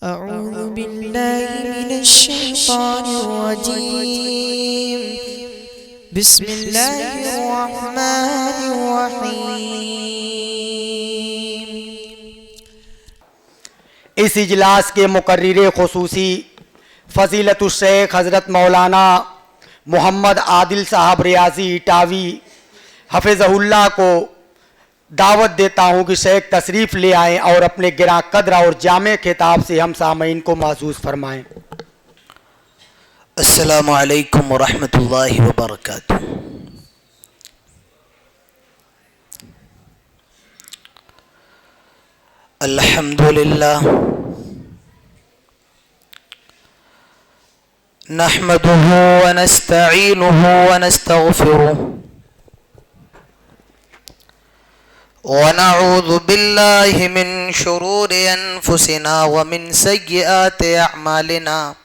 أعوذ بالله من الشيطان الرجيم بسم الله الرحمن الرحيم۔ اس اجلاس کے مقرر خصوصی فضیلت الشیخ حضرت مولانا محمد عادل صاحب ریاضی اٹاوی حفظہ اللہ کو دعوت دیتا ہوں کہ شیخ تشریف لے آئیں اور اپنے گراں قدر اور جامع خطاب سے ہم سامعین کو معزوز فرمائیں۔ السلام علیکم ورحمۃ اللہ وبرکاتہ۔ الحمد للہ نحمده ونستعینه ونستغفره ونعوذ بالله من شرور أنفسنا ومن سيئات أعمالنا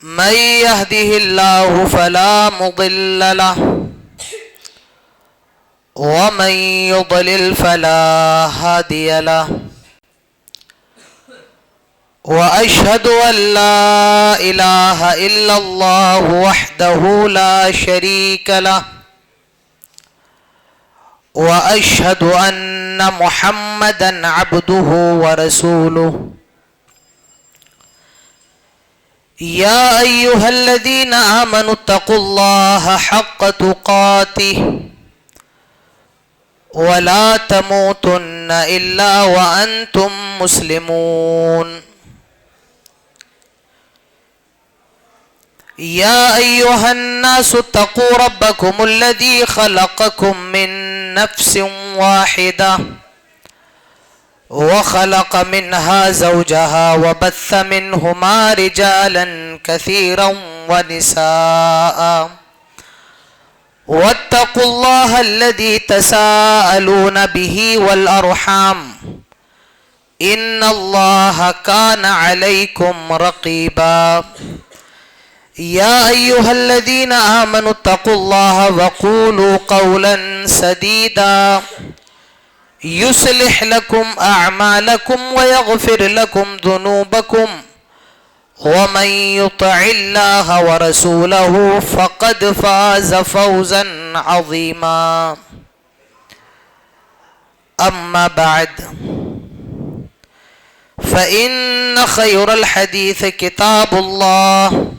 من يهده الله فلا مضل له ومن يضلل فلا هادي له وأشهد أن لا إله إلا الله وحده لا شريك له وأشهد أن محمدًا عبده ورسوله يا أيها الذين آمنوا اتقوا الله حق تقاته ولا تموتن إلا وأنتم مسلمون يا أيها الناس اتقوا ربكم الذي خلقكم من نفس واحدة وخلق منها زوجها وبث منهما رجالا كثيرا ونساء واتقوا الله الذي تساءلون به والأرحام إن الله كان عليكم رقيبا يا أيها الذين آمنوا اتقوا الله وقولوا قولا سديدا يصلح لكم أعمالكم ويغفر لكم ذنوبكم ومن يطع الله ورسوله فقد فاز فوزا عظيما أما بعد فإن خير الحديث كتاب الله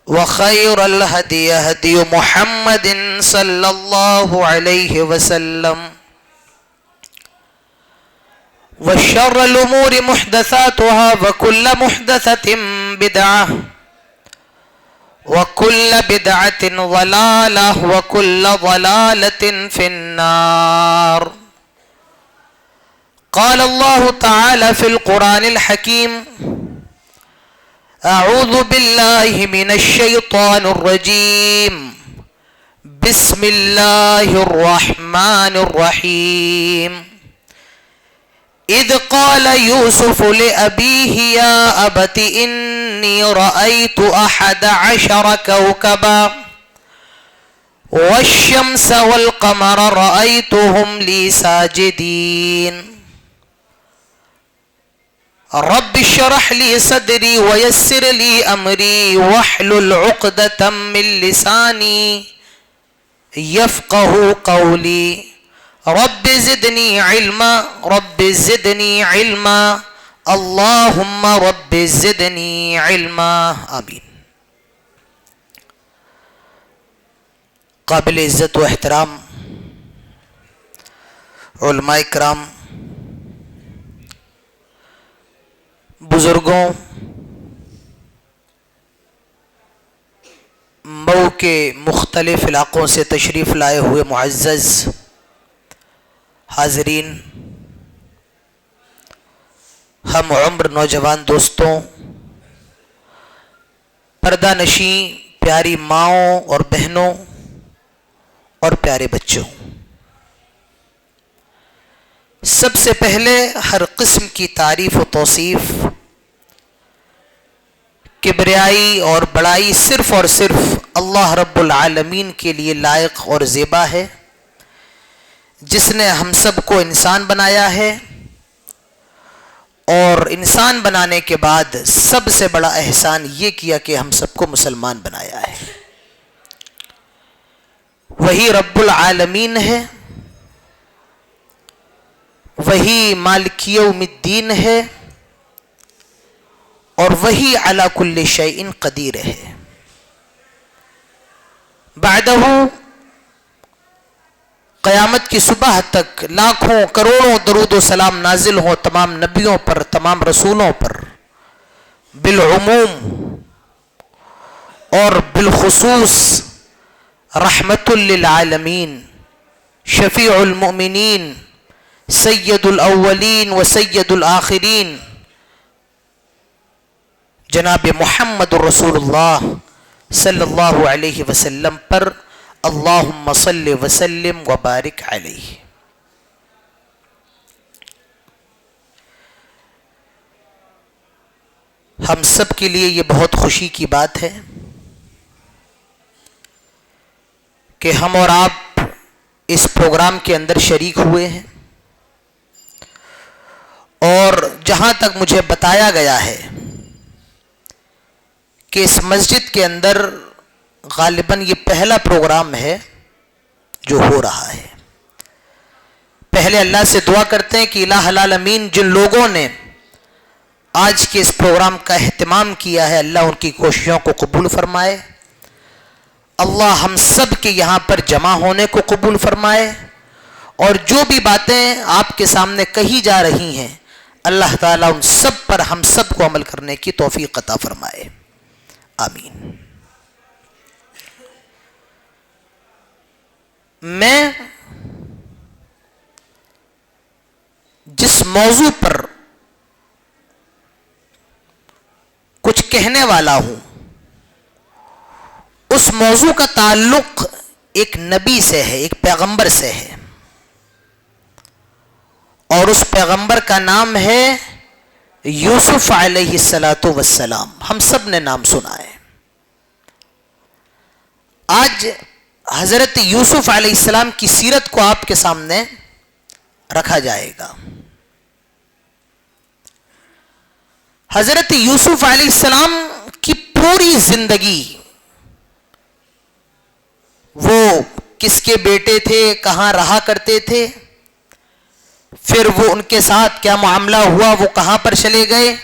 وخير الهدي هدي محمد صلى الله عليه وسلم وشر الأمور محدثاتها وكل محدثة بدعة وكل بدعة ضلالة وكل ضلالة في النار قال الله تعالى في القرآن الحكيم أعوذ بالله من الشيطان الرجيم بسم الله الرحمن الرحيم إذ قال يوسف لأبيه يا أبت إني رأيت 11 كوكبا والشمس والقمر رأيتهم لي ساجدين رب اشرح لي صدري ويسر لي أمري واحلل عقدة من لساني يفقه قولي رب زدني علما رب زدني علما اللهم رب زدني علما آمین۔ قابل عزت و احترام علماء کرام، بزرگوں، مئو کے مختلف علاقوں سے تشریف لائے ہوئے معزز حاضرین، ہم عمر نوجوان دوستوں، پردہ نشیں پیاری ماؤں اور بہنوں اور پیارے بچوں، سب سے پہلے ہر قسم کی تعریف و توصیف، کبریائی اور بڑائی صرف اور صرف اللہ رب العالمین کے لیے لائق اور زیبا ہے، جس نے ہم سب کو انسان بنایا ہے اور انسان بنانے کے بعد سب سے بڑا احسان یہ کیا کہ ہم سب کو مسلمان بنایا ہے. وہی رب العالمین ہے، وہی مالک یوم الدین ہے، اور وہی علی کل شیء قدیر ہے. بعدہ قیامت کی صبح تک لاکھوں کروڑوں درود و سلام نازل ہوں تمام نبیوں پر، تمام رسولوں پر، بالعموم اور بالخصوص رحمت للعالمین، شفیع المؤمنین، سید الاولین و سید الآخرین، جناب محمد رسول اللہ صلی اللہ علیہ وسلم پر اللہم صلی وسلم وبارک علیہ. ہم سب کے لیے یہ بہت خوشی کی بات ہے کہ ہم اور آپ اس پروگرام کے اندر شریک ہوئے ہیں، اور جہاں تک مجھے بتایا گیا ہے کہ اس مسجد کے اندر غالباً یہ پہلا پروگرام ہے جو ہو رہا ہے. پہلے اللہ سے دعا کرتے ہیں کہ الہ العالمین جن لوگوں نے آج کے اس پروگرام کا اہتمام کیا ہے، اللہ ان کی کوششوں کو قبول فرمائے. اللہ ہم سب کے یہاں پر جمع ہونے کو قبول فرمائے، اور جو بھی باتیں آپ کے سامنے کہی جا رہی ہیں اللہ تعالیٰ ان سب پر ہم سب کو عمل کرنے کی توفیق عطا فرمائے. آمین. میں جس موضوع پر کچھ کہنے والا ہوں اس موضوع کا تعلق ایک نبی سے ہے، ایک پیغمبر سے ہے، اور اس پیغمبر کا نام ہے یوسف علیہ السلام. ہم سب نے نام سنا ہے. آج حضرت یوسف علیہ السلام کی سیرت کو آپ کے سامنے رکھا جائے گا. حضرت یوسف علیہ السلام کی پوری زندگی، وہ کس کے بیٹے تھے، کہاں رہا کرتے تھے، پھر وہ ان کے ساتھ کیا معاملہ ہوا، وہ کہاں پر چلے گئے،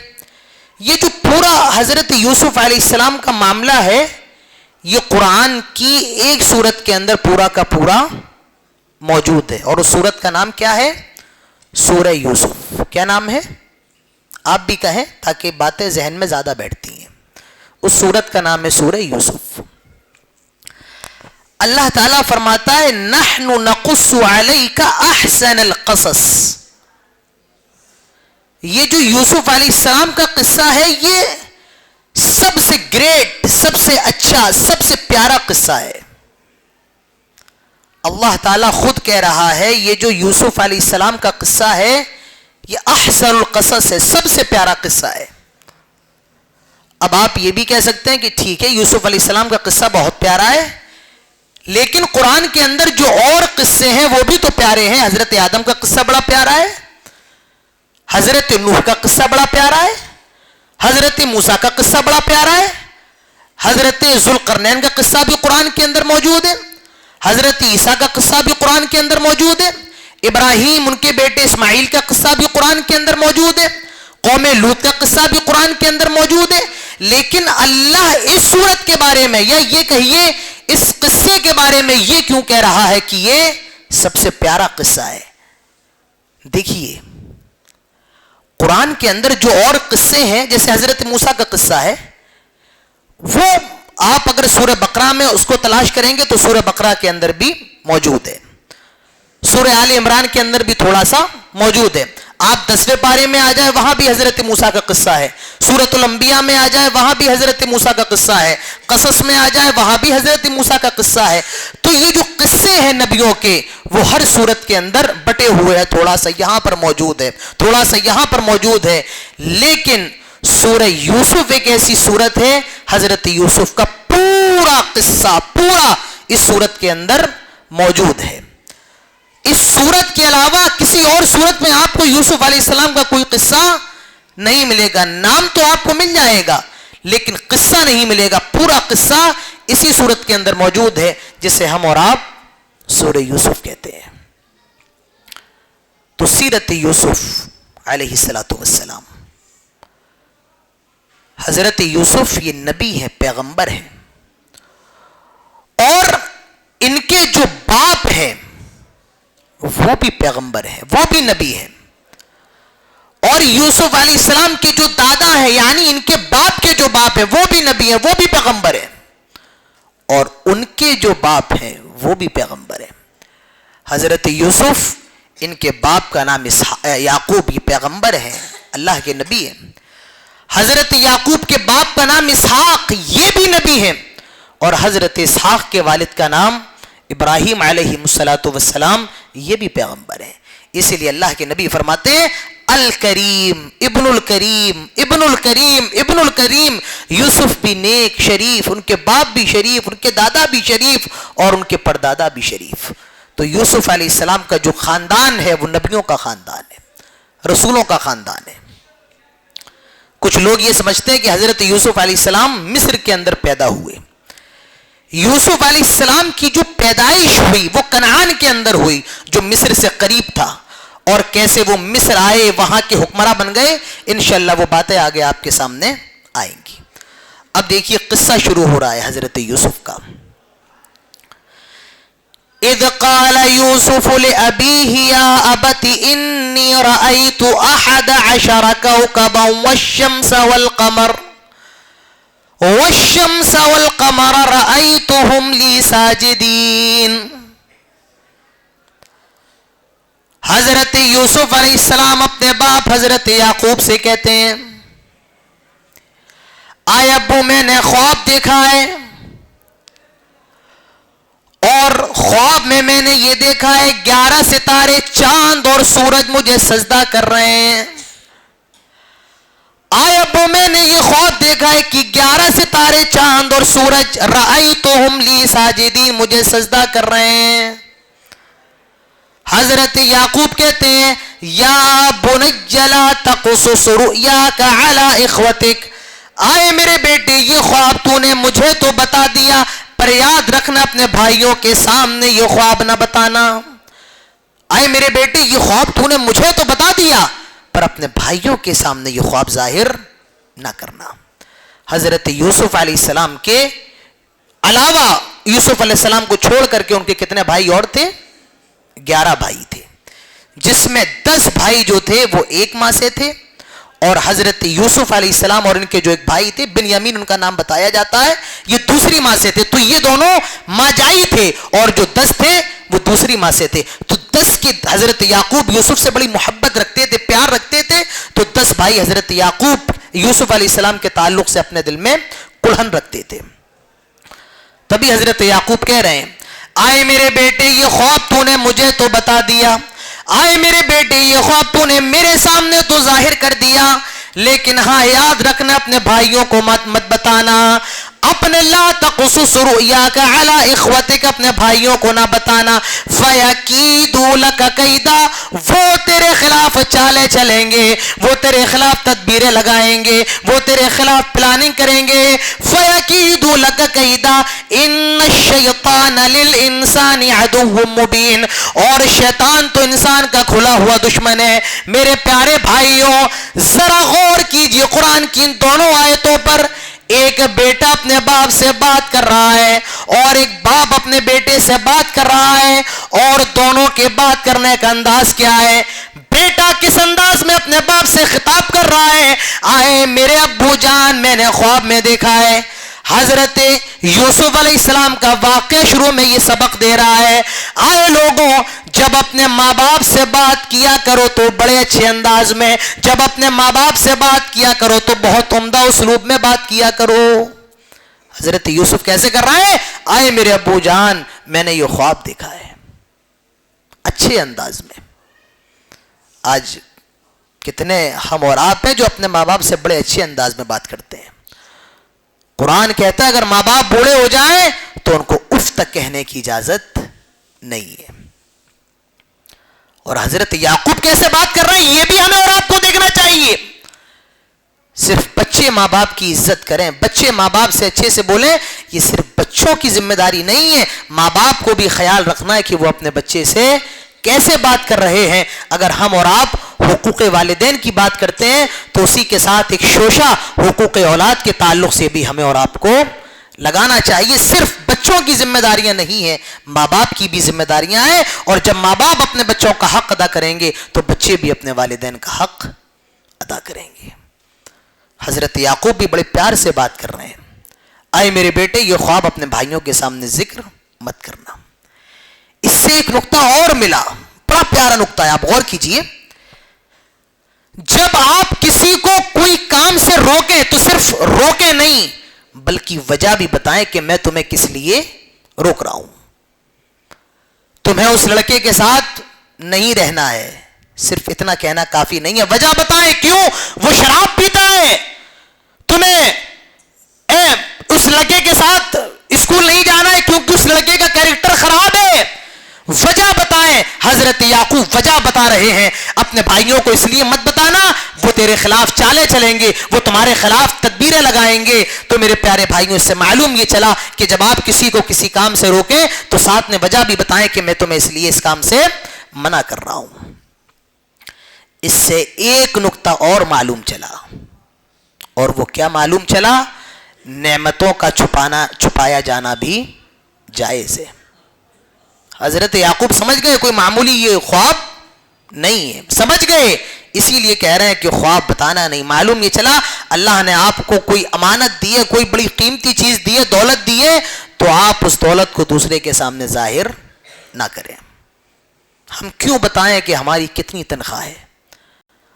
یہ جو پورا حضرت یوسف علیہ السلام کا معاملہ ہے یہ قرآن کی ایک سورت کے اندر پورا کا پورا موجود ہے. اور اس سورت کا نام کیا ہے؟ سورہ یوسف. کیا نام ہے؟ آپ بھی کہیں تاکہ باتیں ذہن میں زیادہ بیٹھتی ہیں. اس سورت کا نام ہے سورہ یوسف. اللہ تعالیٰ فرماتا ہے نحن نقص علیک احسن القصص. یہ جو یوسف علیہ السلام کا قصہ ہے یہ سب سے گریٹ، سب سے اچھا، سب سے پیارا قصہ ہے. اللہ تعالیٰ خود کہہ رہا ہے یہ جو یوسف علیہ السلام کا قصہ ہے یہ احسن القصص ہے، سب سے پیارا قصہ ہے. اب آپ یہ بھی کہہ سکتے ہیں کہ ٹھیک ہے یوسف علیہ السلام کا قصہ بہت پیارا ہے، لیکن قرآن کے اندر جو اور قصے ہیں وہ بھی تو پیارے ہیں. حضرت آدم کا قصہ بڑا پیارا ہے، حضرت نوح کا قصہ بڑا پیارا ہے، حضرت موسیٰ کا قصہ بڑا پیارا ہے، حضرت ذوالقرنین کا قصہ بھی قرآن کے اندر موجود ہے، حضرت عیسیٰ کا قصہ بھی قرآن کے اندر موجود ہے، ابراہیم ان کے بیٹے اسماعیل کا قصہ بھی قرآن کے اندر موجود ہے، قوم لوط کا قصہ بھی قرآن کے اندر موجود ہے. لیکن اللہ اس صورت کے بارے میں یا یہ کہیے اس قصے کے بارے میں یہ کیوں کہہ رہا ہے کہ یہ سب سے پیارا قصہ ہے؟ دیکھیے قرآن کے اندر جو اور قصے ہیں جیسے حضرت موسیٰ کا قصہ ہے وہ آپ اگر سورہ بقرہ میں اس کو تلاش کریں گے تو سورہ بقرہ کے اندر بھی موجود ہے، سورہ آل عمران کے اندر بھی تھوڑا سا موجود ہے. آپ 10ویں پارے میں آ جائے وہاں بھی حضرت موسیٰ کا قصہ ہے، سورۃ الانبیاء میں آ جائے وہاں بھی حضرت موسیٰ کا قصہ ہے، قصص میں آ جائے وہاں بھی حضرت موسیٰ کا قصہ ہے. تو یہ جو قصے ہیں نبیوں کے وہ ہر سورت کے اندر بٹے ہوئے ہیں، تھوڑا سا یہاں پر موجود ہے، تھوڑا سا یہاں پر موجود ہے. لیکن سورہ یوسف ایک ایسی سورت ہے حضرت یوسف کا پورا قصہ پورا اس سورت کے اندر موجود ہے. اس سورت کے علاوہ کسی اور سورت میں آپ کو یوسف علیہ السلام کا کوئی قصہ نہیں ملے گا. نام تو آپ کو مل جائے گا لیکن قصہ نہیں ملے گا. پورا قصہ اسی صورت کے اندر موجود ہے جسے ہم اور آپ سورہ یوسف کہتے ہیں. تو سیرت یوسف علیہ الصلوۃ والسلام، حضرت یوسف یہ نبی ہے، پیغمبر ہے، اور ان کے جو باپ ہیں وہ بھی پیغمبر ہے، وہ بھی نبی ہے. اور یوسف علیہ السلام کے جو دادا ہیں یعنی ان کے باپ کے جو باپ ہیں وہ بھی نبی ہیں، وہ بھی پیغمبر ہیں. اور ان کے جو باپ ہیں وہ بھی پیغمبر ہیں. حضرت یوسف، ان کے باپ کا نام یعقوب، یہ پیغمبر ہیں، اللہ کے نبی ہیں. حضرت یعقوب کے باپ کا نام اسحاق، یہ بھی نبی ہیں. اور حضرت اسحاق کے والد کا نام ابراہیم علیہ السلام، یہ بھی پیغمبر ہیں. اسی لیے اللہ کے نبی فرماتے ہیں الکریم ابن الکریم ابن الکریم ابن الکریم. یوسف بھی نیک، شریف، ان کے باپ بھی شریف، ان کے دادا بھی شریف، اور ان کے پردادا بھی شریف. تو یوسف علیہ السلام کا جو خاندان ہے وہ نبیوں کا خاندان ہے، رسولوں کا خاندان ہے. کچھ لوگ یہ سمجھتے ہیں کہ حضرت یوسف علیہ السلام مصر کے اندر پیدا ہوئے. یوسف علیہ السلام کی جو پیدائش ہوئی وہ کنعان کے اندر ہوئی جو مصر سے قریب تھا. اور کیسے وہ مصر آئے، وہاں کے حکمراں بن گئے، انشاءاللہ وہ باتیں آگے آپ کے سامنے آئیں گی. اب دیکھیے قصہ شروع ہو رہا ہے حضرت یوسف کا. اذ قال یوسف لأبیہ یا ابت انی رأیت 11 کوکبا والشمس والقمر رأیتهم لی ساجدین. حضرت یوسف علیہ السلام اپنے باپ حضرت یعقوب سے کہتے ہیں آئے ابو میں نے خواب دیکھا ہے، اور خواب میں نے یہ دیکھا ہے 11 ستارے، چاند اور سورج مجھے سجدہ کر رہے ہیں. آئے ابو میں نے یہ خواب دیکھا ہے کہ 11 ستارے، چاند اور سورج رأیتہم لی ساجدین، مجھے سجدہ کر رہے ہیں. حضرت یعقوب کہتے ہیں یا بنی لا تقصص رؤیاک علی اخوتک. آئے میرے بیٹے یہ خواب تو نے مجھے تو بتا دیا، پر یاد رکھنا اپنے بھائیوں کے سامنے یہ خواب نہ بتانا. آئے میرے بیٹے یہ خواب تو نے مجھے تو بتا دیا پر اپنے بھائیوں کے سامنے یہ خواب ظاہر نہ کرنا. حضرت یوسف علیہ السلام کے علاوہ یوسف علیہ السلام کو چھوڑ کر کے ان کے کتنے بھائی اور تھے؟ 11 بھائی تھے، جس میں 10 بھائی جو تھے وہ ایک ماں سے تھے، اور حضرت یوسف علیہ السلام اور ان کے جو ایک بھائی تھے بنیامین ان کا نام بتایا جاتا ہے، یہ دوسری ماں سے تھے. تو یہ دونوں ماں جائی تھے، اور جو 10 تھے وہ دوسری ماں سے تھے. تو 10 کے حضرت یعقوب یوسف سے بڑی محبت رکھتے تھے، پیار رکھتے تھے. تو 10 بھائی حضرت یعقوب یوسف علیہ السلام کے تعلق سے اپنے دل میں کلہن رکھتے تھے. تبھی حضرت یعقوب کہہ رہے ہیں آئے میرے بیٹے یہ خواب تو نے مجھے تو بتا دیا، آئے میرے بیٹے یہ خواب تو نے میرے سامنے تو ظاہر کر دیا، لیکن ہاں یاد رکھنا اپنے بھائیوں کو مت بتانا. اپنے لا تقصص رؤیاک علی اخوتک، اپنے بھائیوں کو نہ بتانا. فیکیدوا لک کیدا، وہ تیرے خلاف چالیں چلیں گے، وہ تیرے خلاف تدبیریں لگائیں گے، وہ تیرے خلاف پلاننگ کریں گے. فیکیدوا لک کیدا ان الشیطان للانسان عدو مبین، اور شیطان تو انسان کا کھلا ہوا دشمن ہے. میرے پیارے بھائیوں ذرا غور کیجئے قرآن کی ان دونوں آیتوں پر. ایک بیٹا اپنے باپ سے بات کر رہا ہے اور ایک باپ اپنے بیٹے سے بات کر رہا ہے، اور دونوں کے بات کرنے کا انداز کیا ہے؟ بیٹا کس انداز میں اپنے باپ سے خطاب کر رہا ہے؟ آئے میرے ابو جان میں نے خواب میں دیکھا ہے. حضرت یوسف علیہ السلام کا واقعہ شروع میں یہ سبق دے رہا ہے. آئے لوگوں جب اپنے ماں باپ سے بات کیا کرو تو بڑے اچھے انداز میں، جب اپنے ماں باپ سے بات کیا کرو تو بہت عمدہ اسلوب میں بات کیا کرو. حضرت یوسف کیسے کر رہا ہے؟ آئے میرے ابو جان میں نے یہ خواب دیکھا ہے، اچھے انداز میں. آج کتنے ہم اور آپ ہیں جو اپنے ماں باپ سے بڑے اچھے انداز میں بات کرتے ہیں. قرآن کہتا ہے اگر ماں باپ بوڑھے ہو جائیں تو ان کو اف تک کہنے کی اجازت نہیں ہے. اور حضرت یعقوب کیسے بات کر رہے ہیں یہ بھی ہمیں اور آپ کو دیکھنا چاہیے. بچے ماں باپ کی عزت کریں, بچے ماں باپ سے اچھے سے بولیں. یہ صرف بچوں کی ذمہ داری نہیں ہے, ماں باپ کو بھی خیال رکھنا ہے کہ وہ اپنے بچے سے کیسے بات کر رہے ہیں. اگر ہم اور آپ حقوق والدین کی بات کرتے ہیں تو اسی کے ساتھ ایک شوشہ حقوق اولاد کے تعلق سے بھی ہمیں اور آپ کو لگانا چاہیے. صرف بچوں کی ذمہ داریاں نہیں ہیں, ماں باپ کی بھی ذمہ داریاں ہیں, اور جب ماں باپ اپنے بچوں کا حق ادا کریں گے تو بچے بھی اپنے والدین کا حق ادا کریں گے. حضرت یعقوب بھی بڑے پیار سے بات کر رہے ہیں. آئے میرے بیٹے, یہ خواب اپنے بھائیوں کے سامنے ذکر مت کرنا. اس سے ایک نقطہ اور ملا, بڑا پیارا نقطہ ہے, آپ غور کیجئے. جب آپ کسی کو کوئی کام سے روکیں تو صرف روکیں نہیں بلکہ وجہ بھی بتائیں کہ میں تمہیں کس لیے روک رہا ہوں. تمہیں اس لڑکے کے ساتھ نہیں رہنا ہے, صرف اتنا کہنا کافی نہیں ہے. وجہ بتائیں کیوں. وہ شراب پیتا ہے, تمہیں اس لڑکے کے ساتھ اسکول نہیں جانا ہے کیونکہ اس لڑکے کا کیریکٹر خراب ہے. وجہ بتائیں. حضرت یعقوب وجہ بتا رہے ہیں. اپنے بھائیوں کو اس لیے مت بتانا وہ تیرے خلاف چالیں چلیں گے, وہ تمہارے خلاف تدبیریں لگائیں گے. تو میرے پیارے بھائیوں, اس سے معلوم یہ چلا کہ جب آپ کسی کو کسی کام سے روکیں تو ساتھ میں وجہ بھی بتائیں کہ میں تمہیں اس لیے اس کام سے منع کر رہا ہوں. اس سے ایک نقطہ اور معلوم چلا, اور وہ کیا معلوم چلا؟ نعمتوں کا چھپایا جانا بھی جائز ہے. حضرت یعقوب سمجھ گئے کوئی معمولی یہ خواب نہیں ہے, سمجھ گئے. اسی لیے کہہ رہے ہیں کہ خواب بتانا نہیں. معلوم یہ چلا اللہ نے آپ کو کوئی امانت دی ہے, کوئی بڑی قیمتی چیز دی ہے, دولت دی ہے, تو آپ اس دولت کو دوسرے کے سامنے ظاہر نہ کریں. ہم کیوں بتائیں کہ ہماری کتنی تنخواہ ہے,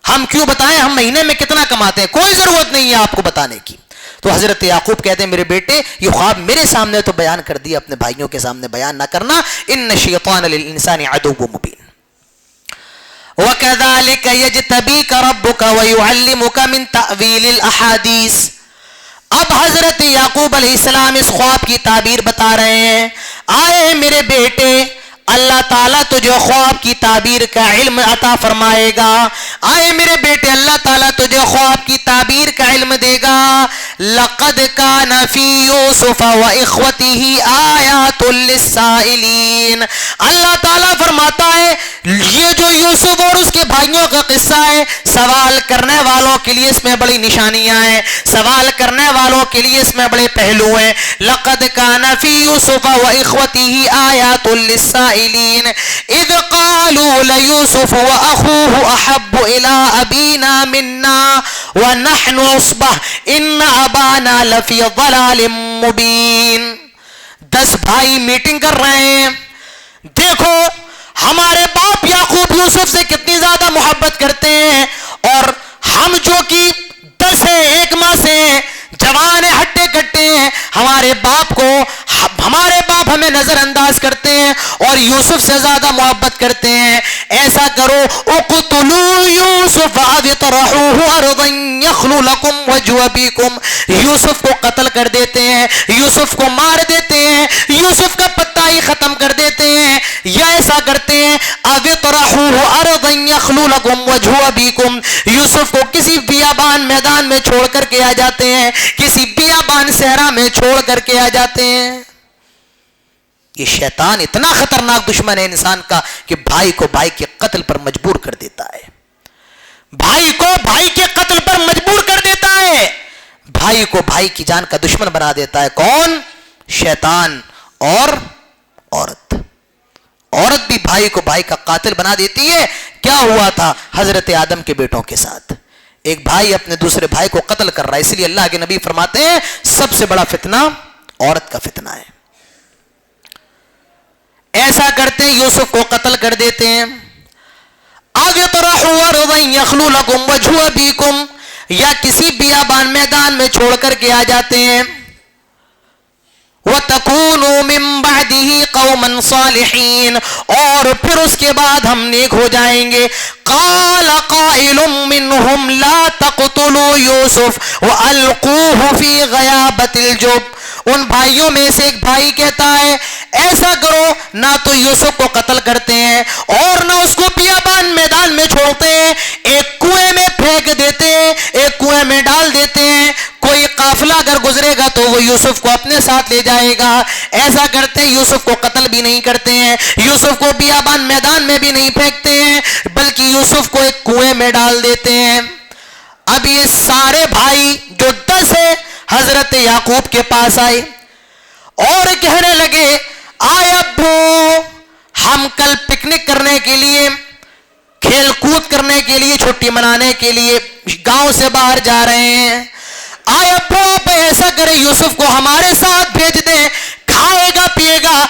ہم کیوں بتائیں ہم مہینے میں کتنا کماتے ہیں؟ کوئی ضرورت نہیں ہے آپ کو بتانے کی. تو حضرت یعقوب کہتے ہیں میرے بیٹے یہ خواب میرے سامنے تو بیان کر دیا, اپنے بھائیوں کے سامنے بیان نہ کرنا. ان الشیطان للانسان عدو مبین. وَكَذَلِكَ يَجْتَبِيكَ رَبُّكَ وَيُعَلِّمُكَ مِن تَأْوِيلِ الْأَحَادِيثِ. اب حضرت یعقوب علیہ السلام اس خواب کی تعبیر بتا رہے ہیں. آئے میرے بیٹے, اللہ تعالیٰ تجھے خواب کی تعبیر کا علم عطا فرمائے گا. آئے میرے بیٹے, اللہ تعالیٰ تجھے خواب کی تعبیر کا علم دے گا. لَقَدْ كَانَ فِي يُوسُفَ وَإِخْوَتِهِ آيَاتٌ لِلسَّائِلِينَ. اللہ تعالیٰ فرماتا ہے یہ جو یوسف اور اس کے بھائیوں کا قصہ ہے, سوال کرنے والوں کے لیے اس میں بڑی نشانیاں ہیں, سوال کرنے والوں کے لیے اس میں بڑے پہلو ہیں. لَقَدْ كَانَ فِي يُوسُفَ وَإِخْوَتِهِ آيَاتٌ لِلسَّائِلِينَ إِذْ قَالُوا لَيُوسُفُ وَأَخُوهُ أَحَبُّ إِلَىٰ أَبِينَا مِنَّا وَنَحْنُ عُصْبَةٌ إِنَّ أَبَانَا لَفِي ضَلَالٍ مُبِينٍ. 10 بھائی میٹنگ کر رہے ہیں. دیکھو ہمارے باپ یعقوب یوسف سے کتنی زیادہ محبت کرتے ہیں, اور ہم جو کہ 10 ہیں, ایک ماں سے ہیں, جوان ہیں, ہٹے کٹے ہیں, ہمارے باپ ہمیں نظر انداز کرتے ہیں اور یوسف سے زیادہ محبت کرتے ہیں. ایسا کرو اقتلوا یوسف واطرحوه ارضا یخل لکم وجه ابیکم. یوسف کو قتل کر دیتے ہیں, یوسف کو مار دیتے ہیں, یوسف کا پتہ ہی ختم کر دیتے ہیں, یا ایسا کرتے ہیں اطرحوه ارضا یخل لکم وجه ابیکم. یوسف کو کسی بیابان میدان میں چھوڑ کر کے آ جاتے ہیں, کسی بیابان صحرا میں چھوڑ کر کے آ جاتے ہیں. یہ شیطان اتنا خطرناک دشمن ہے انسان کا کہ بھائی کو بھائی کے قتل پر مجبور کر دیتا ہے, بھائی کو بھائی کے قتل پر مجبور کر دیتا ہے, بھائی کو بھائی کی جان کا دشمن بنا دیتا ہے. کون؟ شیطان. اور عورت بھی بھائی کو بھائی کا قاتل بنا دیتی ہے. کیا ہوا تھا حضرت آدم کے بیٹوں کے ساتھ؟ ایک بھائی اپنے دوسرے بھائی کو قتل کر رہا ہے, اس لیے اللہ کے نبی فرماتے ہیں سب سے بڑا فتنہ عورت کا فتنہ ہے. ایسا کرتے ہیں یوسف کو قتل کر دیتے ہیں. آگے طرحوا ارضا یخلو لکم وجه ابیکم, یا کسی بیابان میدان میں چھوڑ کر کے آ جاتے ہیں. وَتَكُونُوا مِن بَعْدِهِ قَوْمًا صَالِحِينَ, اور پھر اس کے بعد ہم نیک ہو جائیں گے. قَالَ قَائِلٌ مِّنْهُمْ لَا تَقْتُلُوا يُوسُفَ وَأَلْقُوهُ فِي غَيَابَةِ الْجُبِّ. ان بھائیوں میں سے ایک بھائی کہتا ہے ایسا کرو, نہ تو یوسف کو قتل کرتے ہیں اور نہ اس کو بیابان میدان میں چھوڑتے ہیں, ایک کنویں میں پھینک دیتے ہیں, ایک کنویں میں ڈال دیتے ہیں. قافلہ اگر گزرے گا تو وہ یوسف کو اپنے ساتھ لے جائے گا. ایسا کرتے ہیں یوسف کو قتل بھی نہیں کرتے ہیں, یوسف کو بیابان میدان میں بھی نہیں پھینکتے ہیں, بلکہ یوسف کو ایک کنویں میں ڈال دیتے ہیں. اب یہ سارے بھائی جو 10 ہے حضرت یعقوب کے پاس آئے اور کہنے لگے, آئے ابو ہم کل پکنک کرنے کے لیے, کھیل کود کرنے کے لیے, چھٹی منانے کے لیے گاؤں سے باہر جا رہے ہیں. آئے ابو آپ ایسا کریں یوسف کو ہمارے ساتھ بھیج دیں, کھائے گا پیے گا,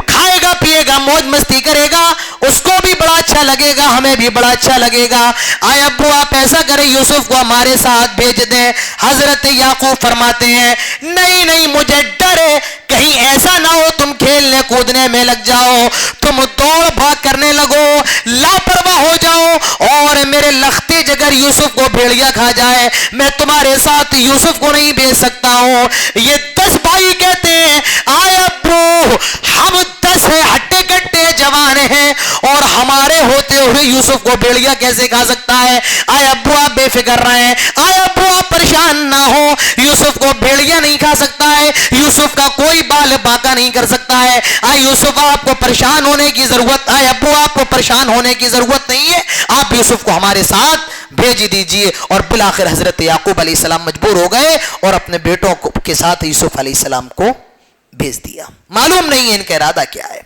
کھائے گا پیے گا, موج مستی کرے گا, اس کو بھی بڑا اچھا لگے گا, ہمیں بھی بڑا اچھا لگے گا. آئے ابو آپ ایسا کریں یوسف کو ہمارے ساتھ بھیج دیں. حضرت یعقوب فرماتے ہیں نہیں نہیں, مجھے ڈر ہے کہیں ایسا نہ ہو تم کھیلنے کودنے میں لگ جاؤ, تم دوڑ بھاگ کرنے لگو, لاپرواہ ہو جاؤ اور میرے لختے جگر یوسف کو بھیڑیا کھا جائے, میں تمہارے ساتھ یوسف کو نہیں بھیج سکتا ہوں. یہ 10 بھائی کہتے ہیں آئے ابو ہم 10 ہیں, ہٹے کٹے جوان ہیں, اور ہمارے ہوتے ہوئے یوسف کو بھیڑیا کیسے کھا سکتا ہے. آئے ابو آپ بے فکر رہیں, آئے ابو آپ پریشان نہ ہو, یوسف کو بھیڑیا نہیں کھا سکتا ہے, یوسف کا کوئی بال باقا نہیں کر سکتا ہے. آئے یوسف آپ کو پریشان ہونے کی ضرورت, آئے ابو آپ کو پریشان ہونے کی ضرورت نہیں ہے, آپ یوسف کو ہمارے ساتھ بھیج دیجئے. اور بالآخر حضرت یعقوب علیہ السلام مجبور ہو گئے اور اپنے بیٹوں کے ساتھ یوسف علیہ السلام کو بھیج دیا. معلوم نہیں ہے ان کا ارادہ کیا ہے.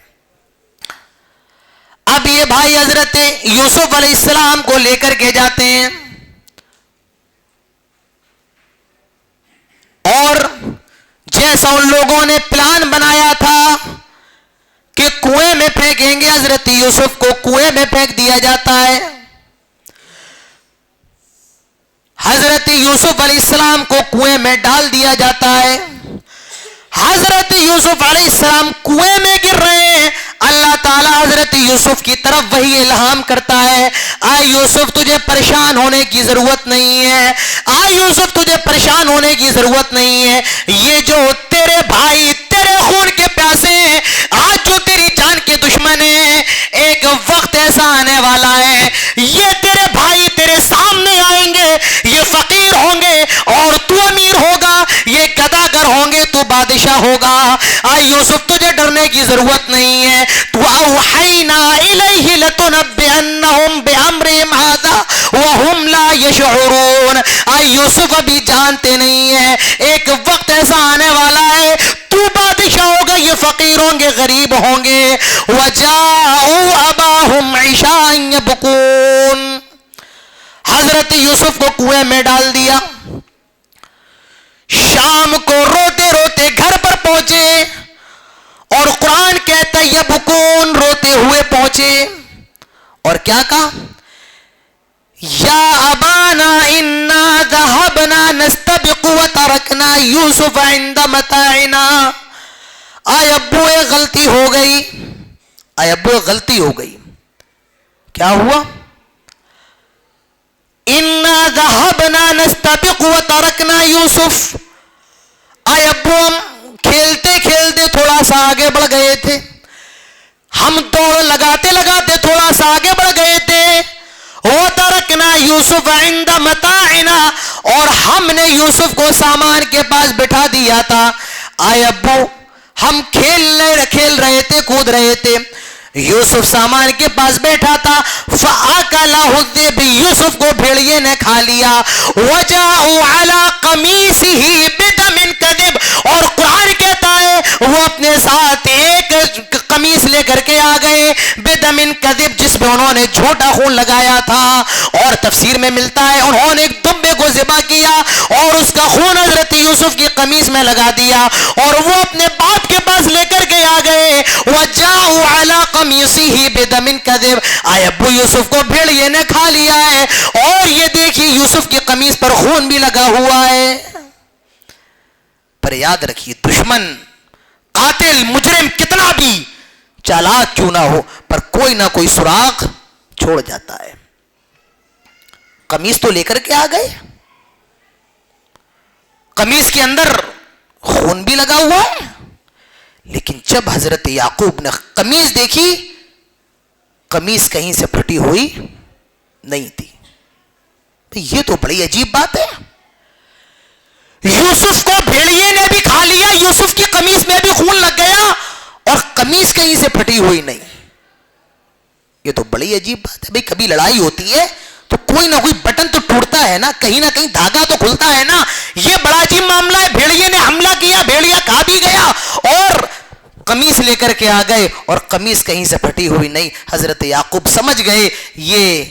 اب یہ بھائی حضرت یوسف علیہ السلام کو لے کر کے جاتے ہیں اور جیسا ان لوگوں نے پلان بنایا تھا کہ کنویں میں پھینکیں گے, حضرت یوسف کو کنویں میں پھینک دیا جاتا ہے. حضرت یوسف علیہ السلام کو کنویں میں ڈال دیا جاتا ہے. حضرت یوسف علیہ السلام کنویں میں گر رہے ہیں. اللہ تعالیٰ حضرت یوسف کی طرف وہی الہام کرتا ہے, آئے یوسف تجھے پریشان ہونے کی ضرورت نہیں ہے, آئے یوسف تجھے پریشان ہونے کی ضرورت نہیں ہے. یہ جو تیرے بھائی تیرے خون کے پیاسے ہیں, آج جو تیری جان کے دشمن ہیں, ایک وقت ایسا آنے والا ہے یہ تیرے بھائی تیرے سامنے آئیں گے, یہ فقیر ہوں گے اور تو امیر ہوگا, یہ گداگر ہوں گے تو بادشاہ ہوگا. آئے یوسف تجھے ڈرنے کی ضرورت نہیں ہے. وَأَوْحَيْنَا إِلَيْهِ لَتُنَبِّئَنَّهُمْ بِأَمْرِهِمْ هَذَا وَهُمْ لَا يَشْعُرُونَ. آئے یوسف ابھی جانتے نہیں ہیں, ایک وقت ایسا آنے والا ہے تو بادشاہ ہوگا, یہ فقیر ہوں گے, غریب ہوں گے. وَجَاءُوا أَبَاهُمْ عِشَاءً يَبْكُونَ. حضرت یوسف کو کنویں میں ڈال دیا. شام کو روتے روتے گھر پر پہنچے اور قرآن کہتا ہے یبکون, روتے ہوئے پہنچے اور کیا کہا, یا ابانا انا ذهبنا نستبق وترکنا یوسف عند متاعنا. آئے ابو ایک غلطی ہو گئی, آئے ابو ایک غلطی ہو گئی. کیا ہوا؟ انا ذهبنا نستبق وترکنا یوسف. آئے ابو ہم کھیلتے کھیلتے تھوڑا سا آگے بڑھ گئے تھے, ہم دوڑ لگاتے لگاتے تھوڑا سا آگے بڑھ گئے تھے. وَتَرَكْنَا يُوسُفَ عِنْدَ مَتَاعِنَا, اور ہم نے یوسف کو سامان کے پاس بٹھا دیا تھا. آئے ابو ہم کھیل رہے تھے, کود رہے تھے, یوسف سامان کے پاس بیٹھا تھا. فَأَكَلَهُ الذِّئْبُ, یوسف کو بھیڑیے نے کھا لیا. وَجَاءُوا عَلَىٰ قَمِيصِهِ بِدَمٍ كَذِبٍ, اور قرآن کہتا ہے وہ اپنے ساتھ ایک قمیص لے کر کے آ گئے, بِدَمٍ كَذِبٍ, جس پہ انہوں نے جھوٹا خون لگایا تھا. اور تفسیر میں ملتا ہے انہوں نے ایک دمبے کو ذبح کیا اور اس کا خون حضرت یوسف کی قمیص میں لگا دیا اور وہ اپنے باپ کے پاس لے کر کے آ گئے. وَجَاءُوا عَلَىٰ قَمِيصِهِ بِدَمٍ كَذِبٍ. آئے ابو یوسف کو بھیڑیے نے کھا لیا ہے اور یہ دیکھیے یوسف کی قمیص پر خون بھی لگا ہوا ہے. پر یاد رکھیے دشمن, قاتل, مجرم کتنا بھی چالاک کیوں نہ ہو, پر کوئی نہ کوئی سراغ چھوڑ جاتا ہے. قمیص تو لے کر کے آ گئے, قمیص کے اندر خون بھی لگا ہوا ہے, لیکن جب حضرت یعقوب نے قمیص دیکھی, قمیص کہیں سے پھٹی ہوئی نہیں تھی. یہ تو بڑی عجیب بات ہے. یوسف کو بھیڑیے نے بھی کھا لیا, یوسف کی قمیص میں بھی خون لگ گیا اور قمیص کہیں سے پھٹی ہوئی نہیں. یہ تو بڑی عجیب بات ہے بھئی. کبھی لڑائی ہوتی ہے تو کوئی نہ کوئی بٹن تو ٹوٹتا ہے نا, کہیں نہ کہیں دھاگا تو کھلتا ہے نا. یہ بڑا عجیب معاملہ ہے. بھیڑیے نے حملہ کیا, بھیڑیا کھا بھی گیا اور قمیص لے کر کے آ گئے اور قمیص کہیں سے پھٹی ہوئی نہیں. حضرت یعقوب سمجھ گئے یہ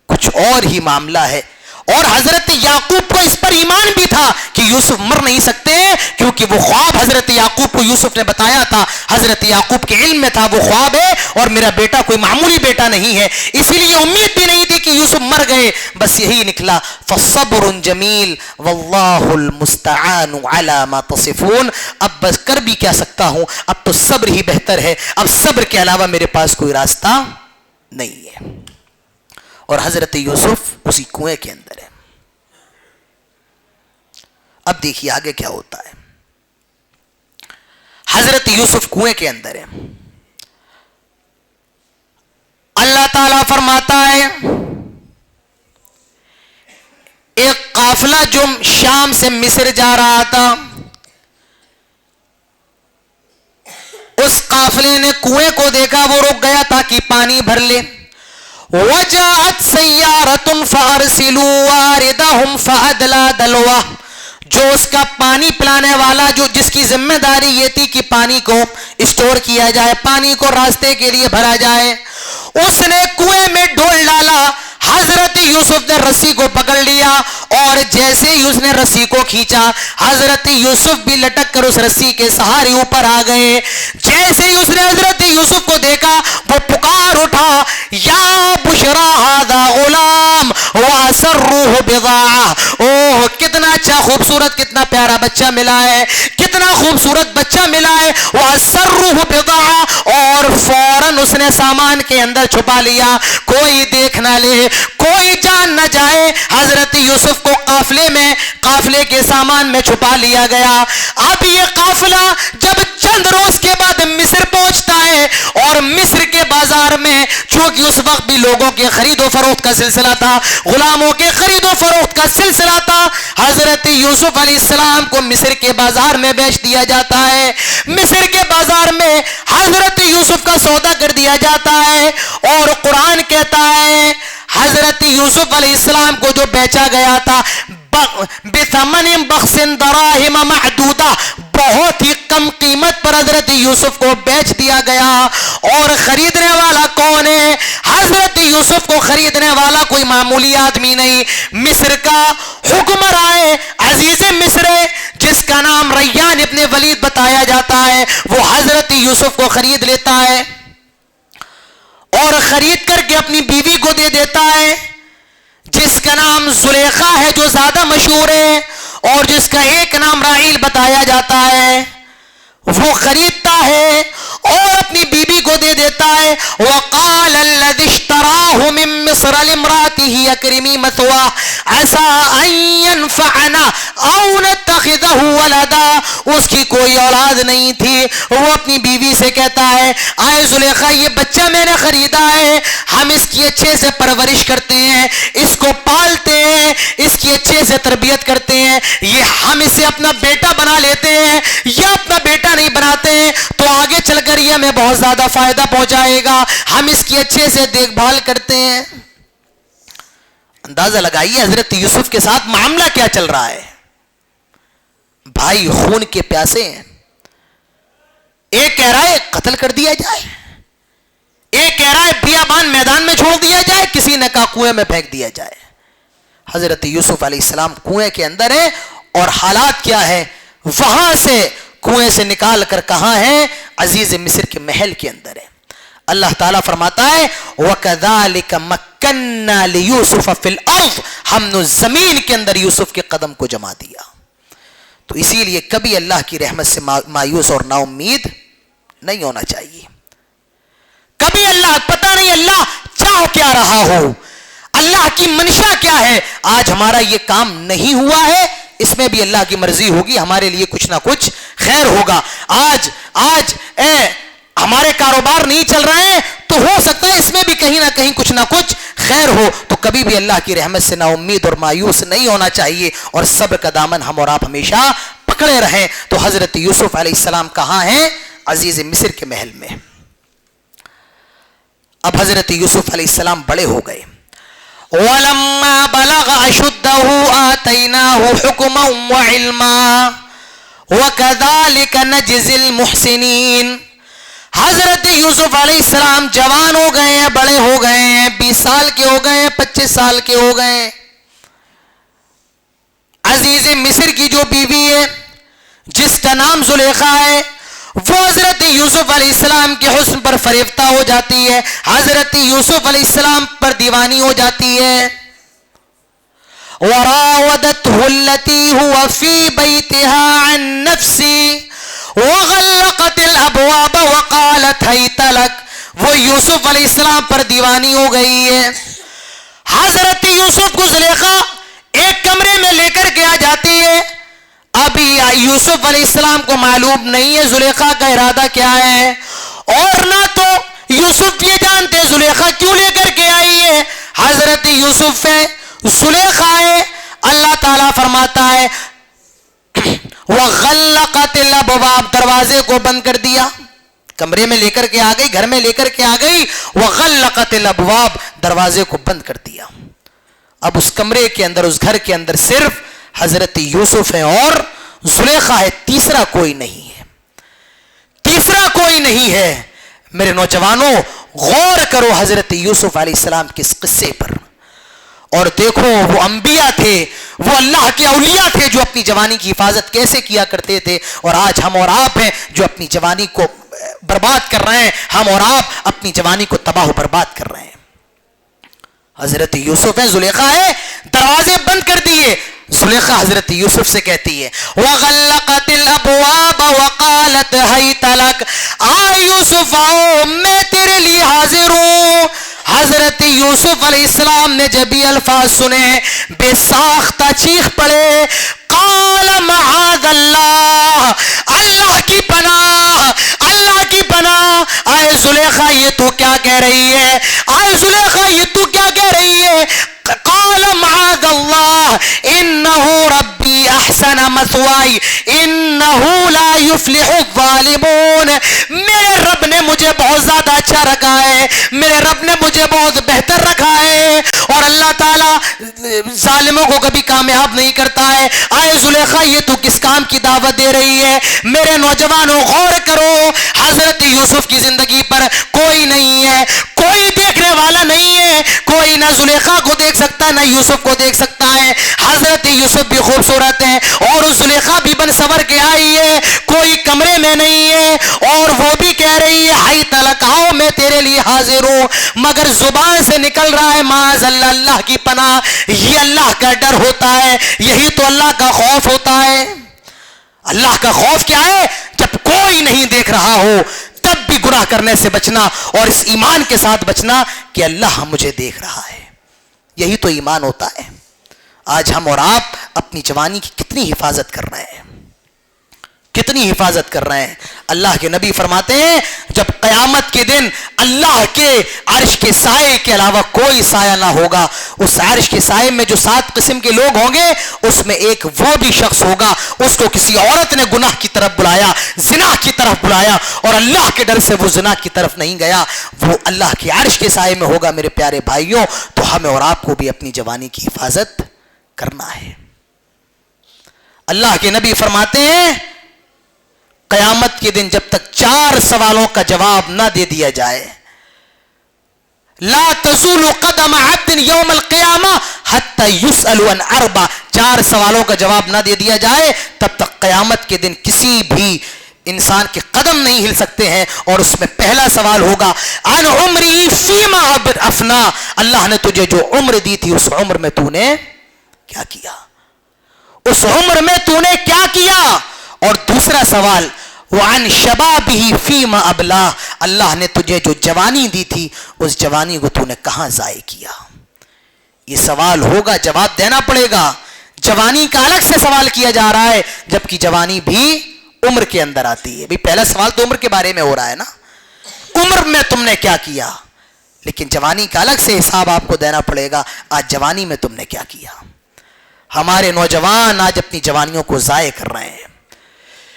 کچھ اور ہی معاملہ ہے. اور حضرت یعقوب کو اس پر ایمان بھی تھا کہ یوسف مر نہیں سکتے, کیونکہ وہ خواب حضرت یعقوب کو یوسف نے بتایا تھا. حضرت یعقوب کے علم میں تھا وہ خواب ہے اور میرا بیٹا کوئی معمولی بیٹا نہیں ہے, اسی لیے امید بھی نہیں تھی کہ یوسف مر گئے. بس یہی نکلا, فصبر جمیل واللہ المستعان علی ما تصفون. اب بس کر بھی کیا سکتا ہوں, اب تو صبر ہی بہتر ہے, اب صبر کے علاوہ میرے پاس کوئی راستہ نہیں ہے. اور حضرت یوسف اسی کنویں کے اندر ہے. اب دیکھیے آگے کیا ہوتا ہے. حضرت یوسف کنویں کے اندر ہے. اللہ تعالیٰ فرماتا ہے ایک قافلہ جو شام سے مصر جا رہا تھا, اس قافلے نے کنویں کو دیکھا, وہ رک گیا تاکہ پانی بھر لے. وجاءت سیارۃ فارسلوا واردہم فادلی دلوہ. جو اس کا پانی پلانے والا, جو جس کی ذمہ داری یہ تھی کہ پانی کو اسٹور کیا جائے, پانی کو راستے کے لیے بھرا جائے, اس نے کنویں میں ڈول ڈالا. حضرت یوسف نے رسی کو پکڑ لیا اور جیسے ہی اس نے رسی کو کھینچا, حضرت یوسف بھی لٹک کر اس رسی کے سہارے اوپر آ گئے. جیسے ہی اس نے حضرت یوسف کو دیکھا وہ پکار اٹھا, یا بشرا ھذا غلام واسروہ بضاعہ. اوہ کتنا اچھا خوبصورت کتنا پیارا بچہ ملا ہے, کتنا خوبصورت بچہ ملا ہے. واسروہ بضاعہ, اور فوراً اس نے سامان کے اندر چھپا لیا, کوئی دیکھ نہ لے, کوئی جان نہ جائے. حضرت یوسف کو قافلے میں, قافلے کے سامان میں چھپا لیا گیا. اب یہ قافلہ جب چند روز کے بعد مصر پہنچتا ہے, اور مصر کے بازار میں چونکہ اس وقت بھی لوگوں کے خرید و فروخت کا سلسلہ تھا, غلاموں کے خرید و فروخت کا سلسلہ تھا, حضرت یوسف علیہ السلام کو مصر کے بازار میں بیچ دیا جاتا ہے. مصر کے بازار میں حضرت یوسف کا سودا کر دیا جاتا ہے. اور قرآن کہتا ہے حضرت یوسف علیہ السلام کو جو بیچا گیا تھا بثمن بخس دراہم معدودہ, بہت ہی کم قیمت پر حضرت یوسف کو بیچ دیا گیا. اور خریدنے والا کون ہے؟ حضرت یوسف کو خریدنے والا کوئی معمولی آدمی نہیں, مصر کا حکمران عزیز مصر جس کا نام ریان ابن ولید بتایا جاتا ہے, وہ حضرت یوسف کو خرید لیتا ہے اور خرید کر کے اپنی بیوی کو دے دیتا ہے, جس کا نام زلیخا ہے جو زیادہ مشہور ہے, اور جس کا ایک نام راحیل بتایا جاتا ہے. وہ خریدتا ہے اور اپنی بیوی کو دے دیتا ہے. وقال الذي اشتراه من مصر لامراته اكرمي مثواه عسى ان ينفعنا او نتخذه ولدا. اس کی کوئی اولاد نہیں تھی, وہ اپنی بیوی سے کہتا ہے آئے زلیخا یہ بچہ میں نے خریدا ہے, ہم اس کی اچھے سے پرورش کرتے ہیں, اس کو پالتے ہیں, اس کی اچھے سے تربیت کرتے ہیں, یہ ہم اسے اپنا بیٹا بنا لیتے ہیں, یا اپنا بیٹا نہیں بناتے ہیں تو آگے چل کر یہ ہمیں بہت زیادہ فائدہ پہنچائے گا, ہم اس کی اچھے سے دیکھ بھال کرتے ہیں. اندازہ لگائیے حضرت یوسف کے ساتھ معاملہ کیا چل رہا ہے. بھائی خون کے پیاسے ہیں, ایک کہہ رہا ہے قتل کر دیا جائے, ایک کہہ رہا ہے بیابان میدان میں چھوڑ دیا جائے, کسی نے کہا کنویں میں پھینک دیا جائے. حضرت یوسف علیہ السلام کنویں کے اندر ہے اور حالات کیا ہے, وہاں سے کنویں سے نکال کر کہاں ہے, عزیز مصر کے محل کے اندر ہے. اللہ تعالیٰ فرماتا ہے وَكَذَلِكَ مَكَّنَّا لِيُوسُفَ فِي الْأَرْضِ, ہم نے زمین کے اندر یوسف کے قدم کو جما دیا. تو اسی لیے کبھی اللہ کی رحمت سے مایوس اور نا امید نہیں ہونا چاہیے. کبھی اللہ, پتہ نہیں اللہ چاہ کیا رہا ہو, اللہ کی منشا کیا ہے. آج ہمارا یہ کام نہیں ہوا ہے, اس میں بھی اللہ کی مرضی ہوگی, ہمارے لیے کچھ نہ کچھ خیر ہوگا. آج ہمارے کاروبار نہیں چل رہے ہیں تو ہو سکتا ہے اس میں بھی کہیں نہ کہیں کچھ نہ کچھ خیر ہو. تو کبھی بھی اللہ کی رحمت سے نا امید اور مایوس نہیں ہونا چاہیے, اور صبر کا دامن ہم اور آپ ہمیشہ پکڑے رہیں. تو حضرت یوسف علیہ السلام کہاں ہیں؟ عزیز مصر کے محل میں. اب حضرت یوسف علیہ السلام بڑے ہو گئے. وَلَمَّا بَلَغَ أَشُدَّهُ آتَيْنَاهُ حُكْمًا وَعِلْمًا وَكَذَلِكَ نَجْزِي الْمُحْسِنِينَ. حضرت یوسف علیہ السلام جوان ہو گئے ہیں, بڑے ہو گئے ہیں, 20 سال کے ہو گئے ہیں, 25 سال کے ہو گئے ہیں. عزیز مصر کی جو بیوی ہے جس کا نام زلیخا ہے, وہ حضرت یوسف علیہ السلام کے حسن پر فریفتہ ہو جاتی ہے, حضرت یوسف علیہ السلام پر دیوانی ہو جاتی ہے. وراودته التي هو في بيتها عن نفسه وغلقت الابواب وقالت هيت لك. وہ یوسف علیہ السلام پر دیوانی ہو گئی ہے. حضرت یوسف کو زلیخا ایک کمرے میں لے کر کے آ جاتی ہے. ابھی یوسف علیہ السلام کو معلوم نہیں ہے زلیخا کا ارادہ کیا ہے, اور نہ تو یوسف یہ جانتے زلیخا کیوں لے کر کے آئی ہے. حضرت یوسف ہے, زلیخا ہے. اللہ تعالیٰ فرماتا ہے وَغَلَّقَتِ الْأَبْوَابَ, دروازے کو بند کر دیا. کمرے میں لے کر کے آ گئی, گھر میں لے کر کے آ گئی. وَغَلَّقَتِ الْأَبْوَابَ, دروازے کو بند کر دیا. اب اس کمرے کے اندر, اس گھر کے اندر صرف حضرت یوسف ہے اور زلیخا ہے, تیسرا کوئی نہیں ہے, تیسرا کوئی نہیں ہے. میرے نوجوانوں غور کرو حضرت یوسف علیہ السلام کے اس قصے پر, اور دیکھو وہ انبیاء تھے, وہ اللہ کے اولیاء تھے جو اپنی جوانی کی حفاظت کیسے کیا کرتے تھے, اور آج ہم اور آپ ہیں جو اپنی جوانی کو برباد کر رہے ہیں, ہم اور آپ اپنی جوانی کو تباہ و برباد کر رہے ہیں. حضرت یوسف ہے, زلیخا ہے, دروازے بند کر دیے. زلیخا حضرت یوسف سے کہتی ہے وَغَلَّقَتِ الْأَبْوَابَ وَقَالَتْ هَيْتَ لَكَ, آ یوسف آؤ میں تیرے لیے حاضر ہوں. حضرت یوسف علیہ السلام نے جب یہ الفاظ سنے بے ساختہ چیخ پڑے, قال معاذ اللہ, اللہ کی پناہ, اللہ کی پناہ. آئے زلیخا یہ تو کیا کہہ رہی ہے, آئے زلیخا یہ تو کیا کہہ رہی ہے. قال معاذ اللہ انہو ربی احسن مثوائی انہو لا یفلح الظالمون. میرے رب نے مجھے بہت زیادہ اچھا رکھا ہے, میرے رب نے مجھے بہت بہتر رکھا ہے, اور اللہ تعالیٰ ظالموں کو کبھی کامیاب نہیں کرتا ہے. آئے زلیخا یہ تو کس کام کی دعوت دے رہی ہے. میرے نوجوانوں غور کرو, حضرت یوسف کی زندگی پر کوئی نہیں ہے, کوئی دیکھنے والا نہیں ہے, کوئی نہ زلیخا کو دیکھ سکتا ہے نہ یوسف کو دیکھ سکتا ہے. حضرت یوسف بھی خوبصورت ہیں اور زلیخا بھی بن سور کے آئی ہے, کوئی کمرے میں نہیں ہے, اور وہ بھی کہہ رہی ہے ہائی تلک, آؤ میں تیرے لیے حاضر ہوں. مگر زبان سے نکل رہا ہے معاذ اللہ, اللہ کی پناہ. یہ اللہ کا ڈر ہوتا ہے, یہی تو اللہ کا خوف ہوتا ہے. اللہ کا خوف کیا ہے؟ جب کوئی نہیں دیکھ رہا ہو تب بھی گناہ کرنے سے بچنا, اور اس ایمان کے ساتھ بچنا کہ اللہ مجھے دیکھ رہا ہے. یہی تو ایمان ہوتا ہے. آج ہم اور آپ اپنی جوانی کی کتنی حفاظت کر رہے ہیں, کتنی حفاظت کر رہے ہیں. اللہ کے نبی فرماتے ہیں جب قیامت کے دن اللہ کے عرش کے سائے کے علاوہ کوئی سایہ نہ ہوگا, اس عرش کے سائے میں جو 7 قسم کے لوگ ہوں گے اس میں ایک وہ بھی شخص ہوگا اس کو کسی عورت نے گناہ کی طرف بلایا, زنا کی طرف بلایا, اور اللہ کے ڈر سے وہ زنا کی طرف نہیں گیا, وہ اللہ کے عرش کے سائے میں ہوگا. میرے پیارے بھائیوں, تو ہمیں اور آپ کو بھی اپنی جوانی کی حفاظت کرنا ہے. اللہ کے نبی فرماتے ہیں قیامت کے دن جب تک 4 سوالوں کا جواب نہ دے دیا جائے, لا تزول قدم عبد یوم القیامہ حتی یسأل عن 4, 4 سوالوں کا جواب نہ دے دیا جائے تب تک قیامت کے دن کسی بھی انسان کے قدم نہیں ہل سکتے ہیں. اور اس میں پہلا سوال ہوگا عن عمری فیما افنا, اللہ نے تجھے جو عمر دی تھی اس عمر میں تو نے کیا کیا, اس عمر میں تو نے کیا کیا. اور دوسرا سوال وعن شبابہ فیما ابلا, اللہ نے تجھے جو جوانی دی تھی اس جوانی کو تو نے کہاں ضائع کیا. یہ سوال ہوگا, جواب دینا پڑے گا. جوانی کا الگ سے سوال کیا جا رہا ہے جبکہ جوانی بھی عمر کے اندر آتی ہے. بھی پہلا سوال تو عمر کے بارے میں ہو رہا ہے نا, عمر میں تم نے کیا کیا. لیکن جوانی کا الگ سے حساب آپ کو دینا پڑے گا. آج جوانی میں تم نے کیا کیا. ہمارے نوجوان آج اپنی جوانیوں کو ضائع کر رہے ہیں.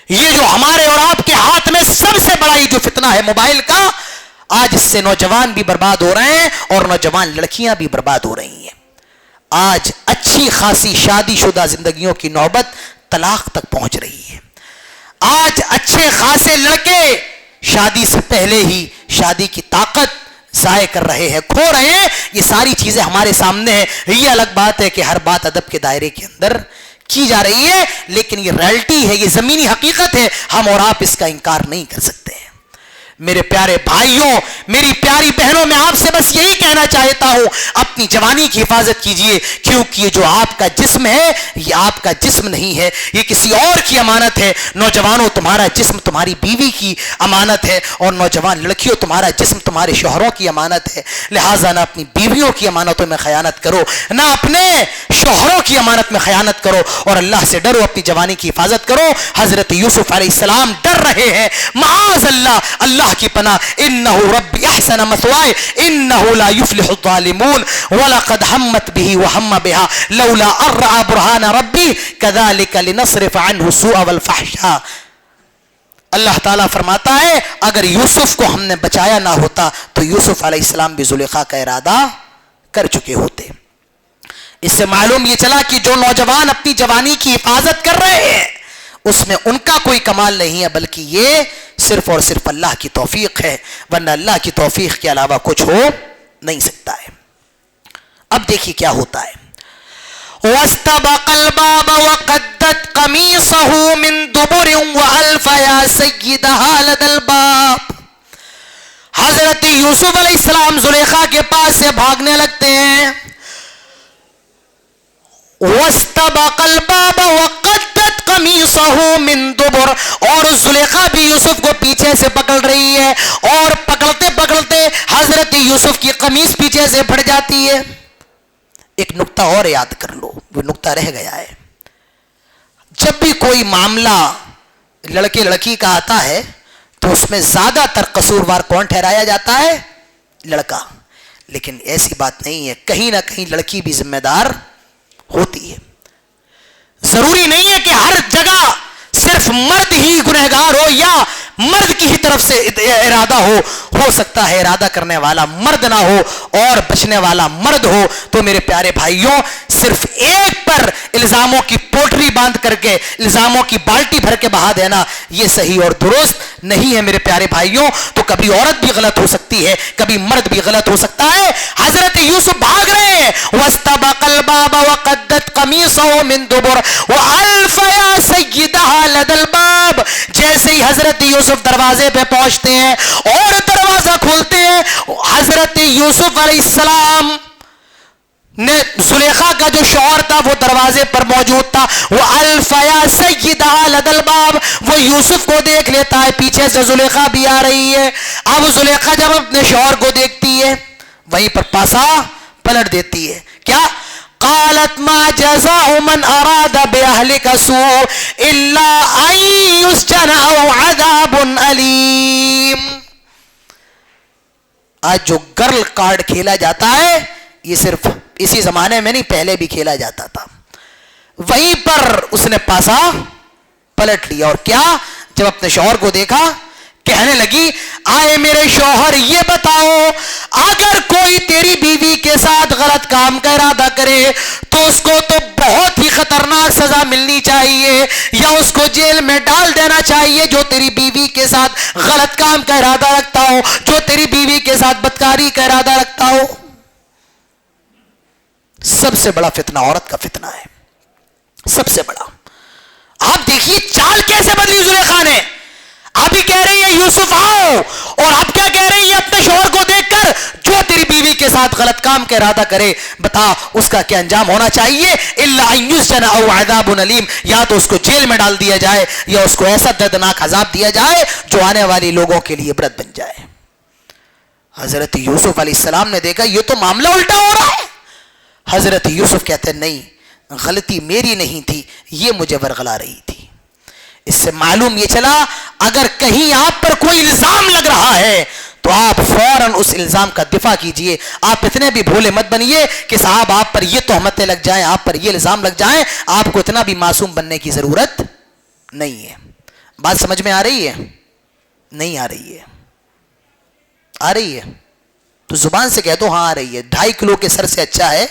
یہ جو ہمارے اور آپ کے ہاتھ میں سب سے بڑا یہ جو فتنہ ہے موبائل کا, آج اس سے نوجوان بھی برباد ہو رہے ہیں اور نوجوان لڑکیاں بھی برباد ہو رہی ہیں. آج اچھی خاصی شادی شدہ زندگیوں کی نوبت طلاق تک پہنچ رہی ہے. آج اچھے خاصے لڑکے شادی سے پہلے ہی شادی کی طاقت ضائع کر رہے ہیں, کھو رہے ہیں. یہ ساری چیزیں ہمارے سامنے ہیں. یہ الگ بات ہے کہ ہر بات ادب کے دائرے کے اندر کی جا رہی ہے, لیکن یہ ریئلٹی ہے, یہ زمینی حقیقت ہے. ہم اور آپ اس کا انکار نہیں کر سکتے ہیں. میرے پیارے بھائیوں, میری پیاری بہنوں, میں آپ سے بس یہی کہنا چاہتا ہوں, اپنی جوانی کی حفاظت کیجئے, کیونکہ یہ جو آپ کا جسم ہے یہ آپ کا جسم نہیں ہے, یہ کسی اور کی امانت ہے. نوجوانوں, تمہارا جسم تمہاری بیوی کی امانت ہے, اور نوجوان لڑکیوں, تمہارا جسم تمہارے شوہروں کی امانت ہے. لہٰذا نہ اپنی بیویوں کی امانتوں میں خیانت کرو, نہ اپنے شوہروں کی امانت میں خیانت کرو, اور اللہ سے ڈرو, اپنی جوانی کی حفاظت کرو. حضرت یوسف علیہ السلام ڈر رہے ہیں, معاذ اللہ, اللہ کی پناہ, انہ ربی احسن مثوائے انہ لا یفلح الظالمون ولقد ہمت به وہم بها لولا ان رأى برہان ربی كذلك لنصرف عنہ السوء والفحشاء. اللہ تعالیٰ فرماتا ہے اگر یوسف کو ہم نے بچایا نہ ہوتا تو یوسف علیہ السلام بھی زلیخا کا ارادہ کر چکے ہوتے. اس سے معلوم یہ چلا کہ جو نوجوان اپنی جوانی کی حفاظت کر رہے ہیں اس میں ان کا کوئی کمال نہیں ہے, بلکہ یہ صرف اور صرف اللہ کی توفیق ہے, ورنہ اللہ کی توفیق کے علاوہ کچھ ہو نہیں سکتا ہے. اب دیکھیے کیا ہوتا ہے. وَاسْتَبَقَ الْبَابَ وَقَدَّتْ قَمِيصَهُ مِن دُبُرٍ وَأَلْفَ يَا سَيِّدَهَا لَدَى الْبَابِ. حضرت یوسف علیہ السلام زلیخا کے پاس سے بھاگنے لگتے ہیں. وَاسْتَبَقَ الْبَابَ وَقَدَّتْ قَمِيصَهُ مِن دُبُرٍ, اور زلیخا بھی یوسف کو پیچھے سے پکڑ رہی ہے, اور پکڑتے پکڑتے حضرت یوسف کی قمیص پیچھے سے پھٹ جاتی ہے. ایک نقطہ اور یاد کر لو, وہ نقطہ رہ گیا ہے. جب بھی کوئی معاملہ لڑکے لڑکی کا آتا ہے تو اس میں زیادہ تر قصوروار کون ٹھہرایا جاتا ہے؟ لڑکا. لیکن ایسی بات نہیں ہے, کہیں نہ کہیں لڑکی بھی ذمہ دار ہوتی ہے. ضروری نہیں ہے کہ ہر جگہ صرف مرد ہی گنہگار ہو یا مرد کی ہی طرف سے ارادہ ہو سکتا ہے ارادہ کرنے والا مرد نہ ہو اور بچنے والا مرد ہو. تو میرے پیارے بھائیوں, صرف ایک پر الزاموں کی پوٹری باندھ کر کے الزاموں کی بالٹی بھر کے بہا دینا یہ صحیح اور درست نہیں ہے میرے پیارے بھائیوں. تو کبھی عورت بھی غلط ہو سکتی ہے, کبھی مرد بھی غلط ہو سکتا ہے. حضرت یوسف بھاگ رہے ہیں. وَاسْتَبَقَ الْبَابَ وَقَدَّتْ قَمِيصَهُ مِن دُبُرٍ وَأَلْفَ يَا سَيِّدَهَا لَدَى الْبَابِ. جیسے ہی حضرت یوسف دروازے پہ پہنچتے ہیں اور دروازہ کھولتے ہیں, حضرت یوسف علیہ السلام نے زلیخا کا جو شوہر تھا وہ دروازے پر موجود تھا. وَأَلْفَ يَا سَيِّدَهَا لَدَى الْبَابِ. وہ یوسف کو دیکھ لیتا ہے, پیچھے سے زلیخا بھی آ رہی ہے. اب زلیخا جب اپنے شوہر کو دیکھتی ہے وہیں پر پاسا پلٹ دیتی ہے. کیا؟ قالت ما جزاء من اراد باهلك سوء الا ان يسجن او عذاب الیم. آج جو گرل کارڈ کھیلا جاتا ہے یہ صرف اسی زمانے میں نہیں, پہلے بھی کھیلا جاتا تھا. وہیں پر اس نے پاسا پلٹ لیا. اور کیا؟ جب اپنے شوہر کو دیکھا کہنے لگی آئے میرے شوہر یہ بتاؤ, اگر کوئی تیری بیوی کے ساتھ غلط کام کا ارادہ کرے تو اس کو تو بہت ہی خطرناک سزا ملنی چاہیے, یا اس کو جیل میں ڈال دینا چاہیے جو تیری بیوی کے ساتھ غلط کام کا ارادہ رکھتا ہو, جو تیری بیوی کے ساتھ بدکاری کا ارادہ رکھتا ہو. سب سے بڑا فتنہ عورت کا فتنہ ہے, سب سے بڑا. آپ دیکھیے چال کیسے بدلی زلیخا نے. ابھی کہہ رہی ہے یوسف آؤ, اور اب کیا کہہ رہی ہے اپنے شوہر کو دیکھ کر جو تیری بیوی کے ساتھ غلط کام کا ارادہ کرے بتا اس کا کیا انجام ہونا چاہیے؟ الا ان یسجن او عذاب الیم. یا تو اس کو جیل میں ڈال دیا جائے یا اس کو ایسا دردناک عذاب دیا جائے جو آنے والی لوگوں کے لیے عبرت بن جائے. حضرت یوسف علیہ السلام نے دیکھا یہ تو معاملہ الٹا ہو رہا ہے. حضرت یوسف کہتے ہیں نہیں, غلطی میری نہیں تھی, یہ مجھے ورغلا رہی تھی. اس سے معلوم یہ چلا اگر کہیں آپ پر کوئی الزام لگ رہا ہے تو آپ فوراً اس الزام کا دفاع کیجئے. آپ اتنے بھی بھولے مت بنیے کہ صاحب آپ پر یہ تہمتیں لگ جائیں, آپ پر یہ الزام لگ جائیں. آپ کو اتنا بھی معصوم بننے کی ضرورت نہیں ہے. بات سمجھ میں آ رہی ہے؟ نہیں آ رہی ہے؟ آ رہی ہے تو زبان سے کہہ دو ہاں آ رہی ہے. 2.5 کلو کے سر سے اچھا ہے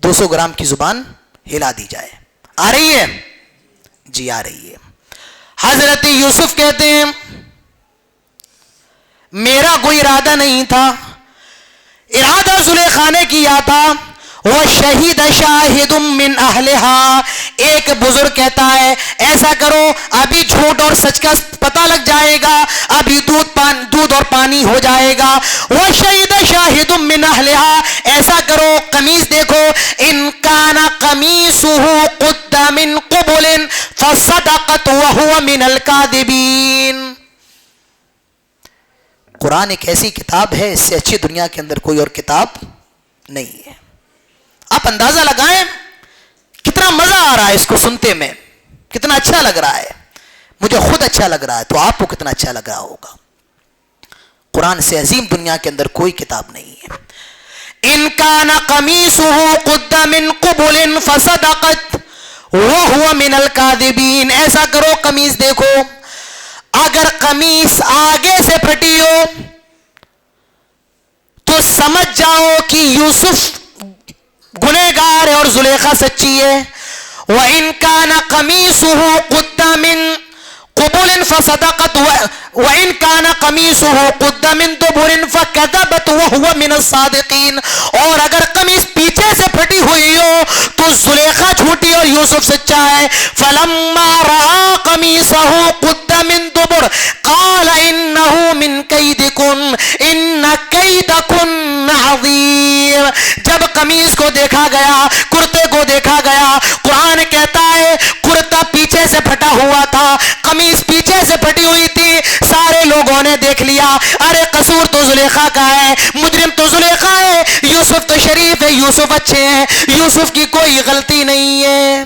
200 گرام کی زبان ہلا دی جائے. آ رہی ہے؟ جی آ رہی ہے. حضرت یوسف کہتے ہیں میرا کوئی ارادہ نہیں تھا, ارادہ زلیخا نے کیا تھا. وَشَهِدَ شَاهِدٌ مِّنْ أَهْلِهَا, ایک بزرگ کہتا ہے ایسا کرو ابھی جھوٹ اور سچ کا پتہ لگ جائے گا, ابھی دودھ اور پانی ہو جائے گا. وَشَهِدَ شَاهِدٌ مِّنْ أَهْلِهَا, ایسا کرو قمیص دیکھو, إِنْ كَانَ قَمِيصُهُ قُدَّ مِنْ قُبُلٍ فَصَدَقَتْ وَهُوَ مِنَ الْكَاذِبِينَ. قرآن ایک ایسی کتاب ہے, اس سے اچھی دنیا کے اندر کوئی اور کتاب نہیں ہے. آپ اندازہ لگائیں کتنا مزہ آ رہا ہے اس کو سنتے میں, کتنا اچھا لگ رہا ہے. مجھے خود اچھا لگ رہا ہے تو آپ کو کتنا اچھا لگ رہا ہوگا. قرآن سے عظیم دنیا کے اندر کوئی کتاب نہیں ہے. ان کان قمیصہ قد من قبل فصدقت وہو من الکاذبین, ایسا کرو قمیص دیکھو, اگر قمیص آگے سے پھٹی ہو تو سمجھ جاؤ کہ یوسف گنہگار ہے اور زلیخا سچی ہے. وَإِن كَانَ قَمِيصُهُ قُدَّ مِن قُبُلٍ فَصَدَقَتْ وَإِن كَانَ قَمِيصُهُ قُدَّ مِن دُبُرٍ فَكَذَبَتْ وَهُوَ مِنَ الصَّادِقِينَ, اور اگر قمیص پیچھے سے پھٹی ہوئی ہو تو زلیخا جھوٹی اور یوسف سچا ہے. فَلَمَّا رَأَىٰ قَمِيصَهُ قُدَّ مِن دُبُرٍ قَالَ إِنَّهُ مِن كَيْدِكُنَّ إِنَّ كَيْدَكُنَّ عَظِيمٌ. جب قمیص کو دیکھا گیا, کرتے کو دیکھا گیا, قرآن کہتا ہے کرتا پیچھے سے پھٹا ہوا تھا, قمیص پیچھے سے پھٹی ہوئی تھی. سارے لوگوں نے دیکھ لیا, ارے قصور تو زلیخا کا ہے, مجرم تو زلیخا ہے, یوسف تو شریف ہے, یوسف اچھے ہیں, یوسف کی کوئی غلطی نہیں ہے.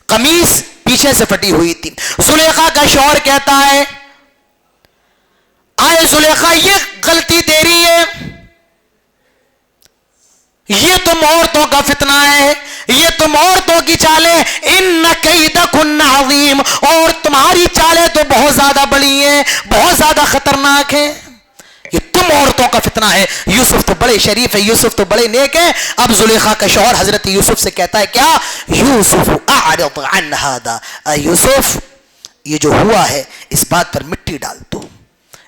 قمیص پیچھے سے پھٹی ہوئی تھی. زلیخا کا شوہر کہتا ہے آئے زلیخا یہ غلطی تیری ہے, یہ تم عورتوں کا فتنہ ہے, یہ تم عورتوں کی چالیں, ان کیدکن عظیم, اور تمہاری چالیں تو بہت زیادہ بڑی ہیں, بہت زیادہ خطرناک ہیں, یہ تم عورتوں کا فتنہ ہے. یوسف تو بڑے شریف ہے, یوسف تو بڑے نیک ہیں. اب زلیخا کا شوہر حضرت یوسف سے کہتا ہے کیا, یوسف اعرض عن هذا, یوسف یہ جو ہوا ہے اس بات پر مٹی ڈال دو,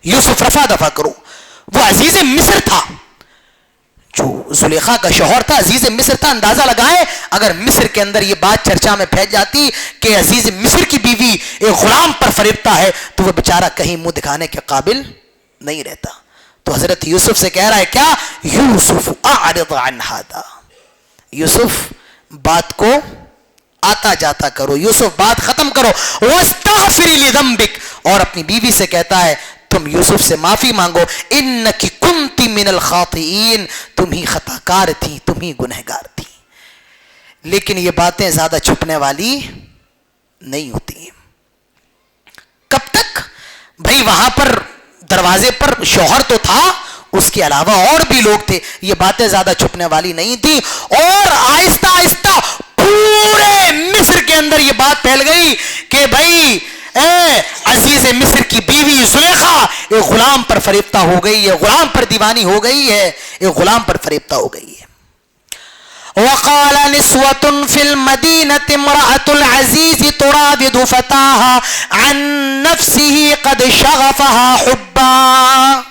یوسف رفع دفع کرو. وہ عزیز مصر تھا, جو زلیخا کا شوہر تھا عزیز مصر تھا. اندازہ لگائیں اگر مصر کے اندر یہ بات چرچا میں پھیل جاتی کہ عزیز مصر کی بیوی ایک غلام پر فریبتا ہے تو وہ بیچارہ کہیں منہ دکھانے کے قابل نہیں رہتا. تو حضرت یوسف سے کہہ رہا ہے کیا, یوسف اعرض عن هذا, یوسف بات کو آتا جاتا کرو, یوسف بات ختم کرو. واستغفری لذنبک, اور اپنی بیوی سے کہتا ہے تم یوسف سے معافی مانگو, انکی کنتی من الخاطئین, تم ہی خطا کار تھی, تم ہی گنہگار تھی. لیکن یہ باتیں زیادہ چھپنے والی نہیں ہوتی. کب تک بھئی وہاں پر دروازے پر شوہر تو تھا, اس کے علاوہ اور بھی لوگ تھے, یہ باتیں زیادہ چھپنے والی نہیں تھی. اور آہستہ آہستہ پورے مصر کے اندر یہ بات پھیل گئی کہ بھئی اے عزیز مصر کی بیوی زلیخا ایک غلام پر فریبتہ ہو گئی ہے, غلام پر دیوانی ہو گئی ہے, ایک غلام پر فریبتہ ہو گئی ہے. وقال نسوة في المدينة امرأة العزيز تراود فتاها عن نفسه قد شغفها حبا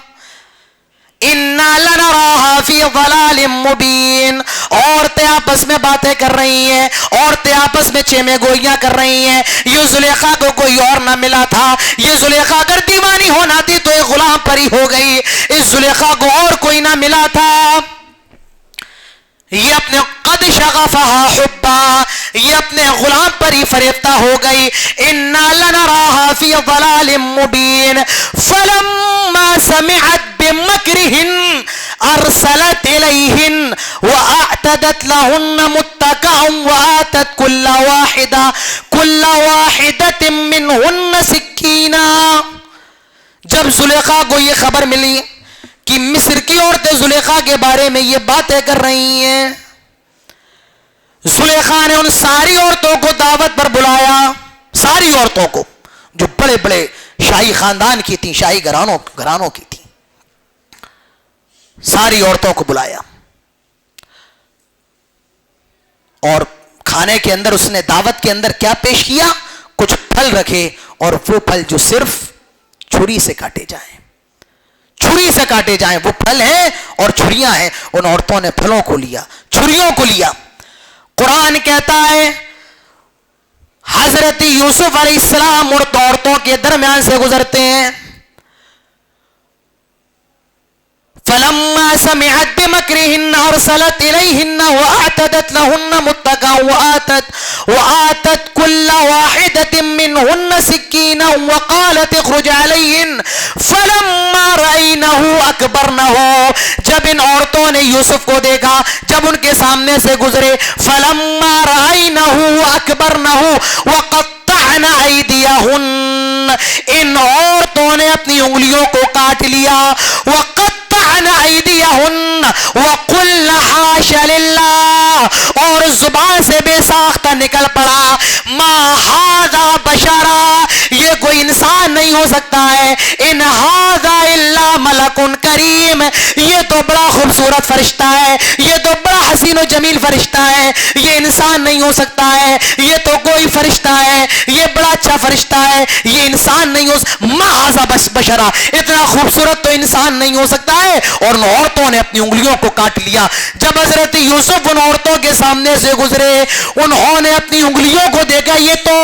انا لنراها في ضلال مبين. عورتیں آپس میں باتیں کر رہی ہیں, عورتیں آپس میں چیمے گوئیاں کر رہی ہیں. یہ زلیخا کو کوئی اور نہ ملا تھا, یہ زلیخا اگر دیوانی ہونا تھی تو ایک غلام پر ہی ہو گئی, اس زلیخا کو اور کوئی نہ ملا تھا. یہ اپنے قد شغفها حبا, یہ اپنے غلام پر ہی فریبتہ ہو گئی. انا لنراها في ضلال مبين فلما سمعت بمكرهن ارسلت اليهن واعتدت لهن متكئا واتت كل واحدة منهن سكينا. جب زلیخا کو یہ خبر ملی کہ مصر کی عورتیں زلیخا کے بارے میں یہ باتیں کر رہی ہیں. زلیخا نے ان ساری عورتوں کو دعوت پر بلایا, ساری عورتوں کو جو بڑے بڑے شاہی خاندان کی تھیں, شاہی گھرانوں کی تھیں, ساری عورتوں کو بلایا. اور کھانے کے اندر اس نے دعوت کے اندر کیا پیش کیا؟ کچھ پھل رکھے, اور وہ پھل جو صرف چھری سے کاٹے جائیں, چھری سے کاٹے جائیں, وہ پھل ہیں اور چھریاں ہیں. ان عورتوں نے پھلوں کو لیا, چھریوں کو لیا. قرآن کہتا ہے حضرت یوسف علیہ السلام عورتوں کے درمیان سے گزرتے ہیں. فلما سمعت بمكرهن ارسلت اليهن واعتدت لهن متكئا واتت كل واحدة منهن سكينا وقالت اخرج عليهن فلما رأينه اكبرنه. جب ان عورتوں نے یوسف کو دیکھا, جب ان کے سامنے سے گزرے, فلما رأينه اكبرنه وقطعن ايديهن, ان عورتوں نے اپنی انگلیوں کو کاٹ لیا. وَقُلْنَ حَاشَ لِلَّهِ, اور زبان سے بے ساختہ نکل پڑا, مَا هَذَا بَشَرًا, یہ کوئی انسان نہیں ہو سکتا ہے, إِنْ هَذَا إِلَّا مَلَكٌ كَرِيمٌ, یہ تو بڑا خوبصورت فرشتہ ہے, یہ تو بڑا حسین و جمیل فرشتہ ہے, یہ انسان نہیں ہو سکتا ہے, یہ تو کوئی فرشتہ ہے, یہ بڑا اچھا فرشتہ ہے, یہ انسان نہیں ہو سکتا. مَا هَذَا بَشَرًا, اتنا خوبصورت تو انسان نہیں ہو سکتا ہے. اور ان عورتوں نے اپنی انگلیوں کو کاٹ لیا. جب حضرت یوسف ان عورتوں کے سامنے سے گزرے, انہوں نے اپنی انگلیوں کو دیکھا, یہ تو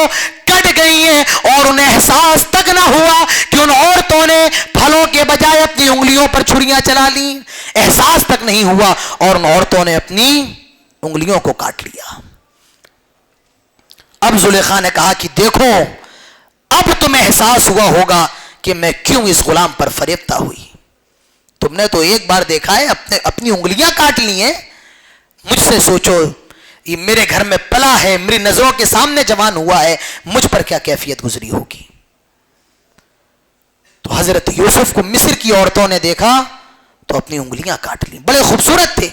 کٹ گئی ہیں, اور انہیں احساس تک نہ ہوا کہ ان عورتوں نے پھلوں کے بجائے اپنی انگلیوں پر چھریاں چلا لی, احساس تک نہیں ہوا, اور ان عورتوں نے اپنی انگلیوں کو کاٹ لیا. اب زلیخا نے کہا کہ دیکھو اب تمہیں احساس ہوا ہوگا کہ میں کیوں اس غلام پر فریفتہ ہوئی. تم نے تو ایک بار دیکھا ہے, اپنی انگلیاں کاٹ لی ہیں, مجھ سے سوچو یہ میرے گھر میں پلا ہے, میری نظروں کے سامنے جوان ہوا ہے, مجھ پر کیا کیفیت گزری ہوگی. تو حضرت یوسف کو مصر کی عورتوں نے دیکھا تو اپنی انگلیاں کاٹ لی. بڑے خوبصورت تھے,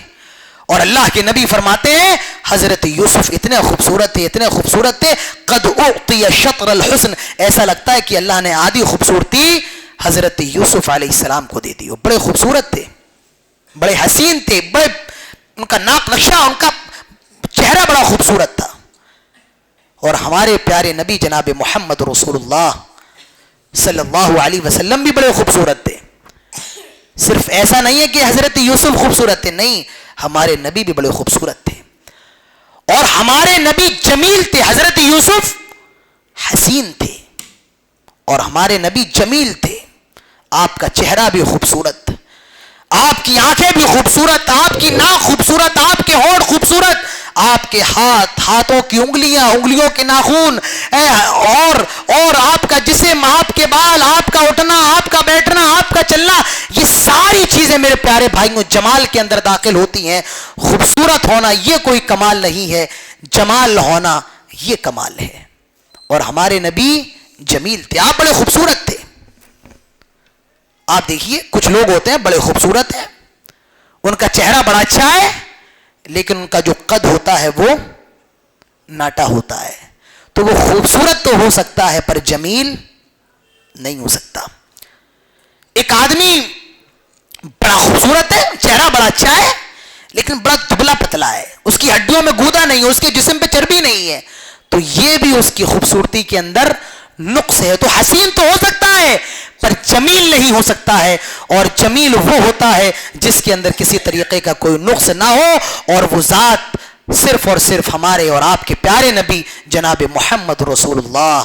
اور اللہ کے نبی فرماتے ہیں حضرت یوسف اتنے خوبصورت تھے, اتنے خوبصورت تھے, قد اعطی شطر الحسن, ایسا لگتا ہے کہ اللہ نے آدھی خوبصورتی حضرت یوسف علیہ السلام کو دے دی. وہ بڑے خوبصورت تھے, بڑے حسین تھے, بڑے ان کا ناک نقشہ, ان کا چہرہ بڑا خوبصورت تھا. اور ہمارے پیارے نبی جناب محمد رسول اللہ صلی اللہ علیہ وسلم بھی بڑے خوبصورت تھے. صرف ایسا نہیں ہے کہ حضرت یوسف خوبصورت تھے, نہیں, ہمارے نبی بھی بڑے خوبصورت تھے, اور ہمارے نبی جمیل تھے. حضرت یوسف حسین تھے اور ہمارے نبی جمیل تھے. آپ کا چہرہ بھی خوبصورت, آپ کی آنکھیں بھی خوبصورت, آپ کی ناک خوبصورت, آپ کے ہونٹ خوبصورت, آپ کے ہاتھوں کی انگلیاں, انگلیوں کے ناخن, اور آپ کا جسم, آپ کے بال, آپ کا اٹھنا, آپ کا بیٹھنا, آپ کا چلنا, یہ ساری چیزیں میرے پیارے بھائیوں جمال کے اندر داخل ہوتی ہیں. خوبصورت ہونا یہ کوئی کمال نہیں ہے, جمال ہونا یہ کمال ہے. اور ہمارے نبی جمیل تھے, آپ بڑے خوبصورت تھے. آپ دیکھیے کچھ لوگ ہوتے ہیں بڑے خوبصورت ہیں, ان کا چہرہ بڑا اچھا ہے, لیکن ان کا جو قد ہوتا ہے وہ ناٹا ہوتا ہے. تو وہ خوبصورت تو ہو سکتا ہے پر جمیل نہیں ہو سکتا. ایک آدمی بڑا خوبصورت ہے, چہرہ بڑا اچھا ہے, لیکن بڑا دبلا پتلا ہے, اس کی ہڈیوں میں گودا نہیں ہے, اس کے جسم پہ چربی نہیں ہے, تو یہ بھی اس کی خوبصورتی کے اندر نقص ہے. تو حسین تو ہو سکتا ہے پر جمیل نہیں ہو سکتا ہے. اور جمیل وہ ہوتا ہے جس کے اندر کسی طریقے کا کوئی نقص نہ ہو, اور وہ ذات صرف اور صرف ہمارے اور آپ کے پیارے نبی جناب محمد رسول اللہ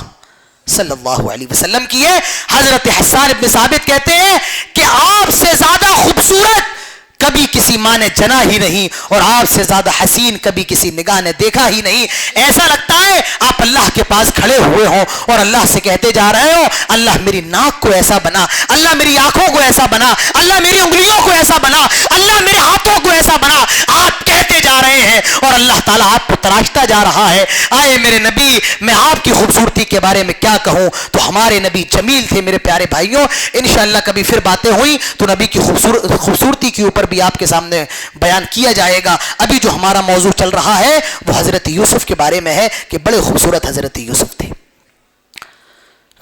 صلی اللہ علیہ وسلم کی ہے. حضرت حسان ابن ثابت کہتے ہیں کہ آپ سے زیادہ خوبصورت کبھی کسی ماں نے جنا ہی نہیں, اور آپ سے زیادہ حسین کبھی کسی نگاہ نے دیکھا ہی نہیں. ایسا لگتا ہے آپ اللہ کے پاس کھڑے ہوئے ہوں اور اللہ سے کہتے جا رہے ہو, اللہ میری ناک کو ایسا بنا, اللہ میری آنکھوں کو ایسا بنا, اللہ میری انگلیوں کو ایسا بنا, اللہ میرے ہاتھوں کو ایسا بنا. آپ کہتے بڑھتے جا رہے ہیں اور اللہ تعالیٰ آپ کو تراشتا جا رہا ہے. آئے میرے نبی, میں آپ کی خوبصورتی کے بارے میں کیا کہوں. تو ہمارے نبی جمیل تھے میرے پیارے بھائیوں. انشاءاللہ کبھی پھر باتیں ہوئی تو نبی کی خوبصورتی کے اوپر بھی آپ کے سامنے بیان کیا جائے گا. ابھی جو ہمارا موضوع چل رہا ہے وہ حضرت یوسف کے بارے میں ہے کہ بڑے خوبصورت حضرت یوسف تھے.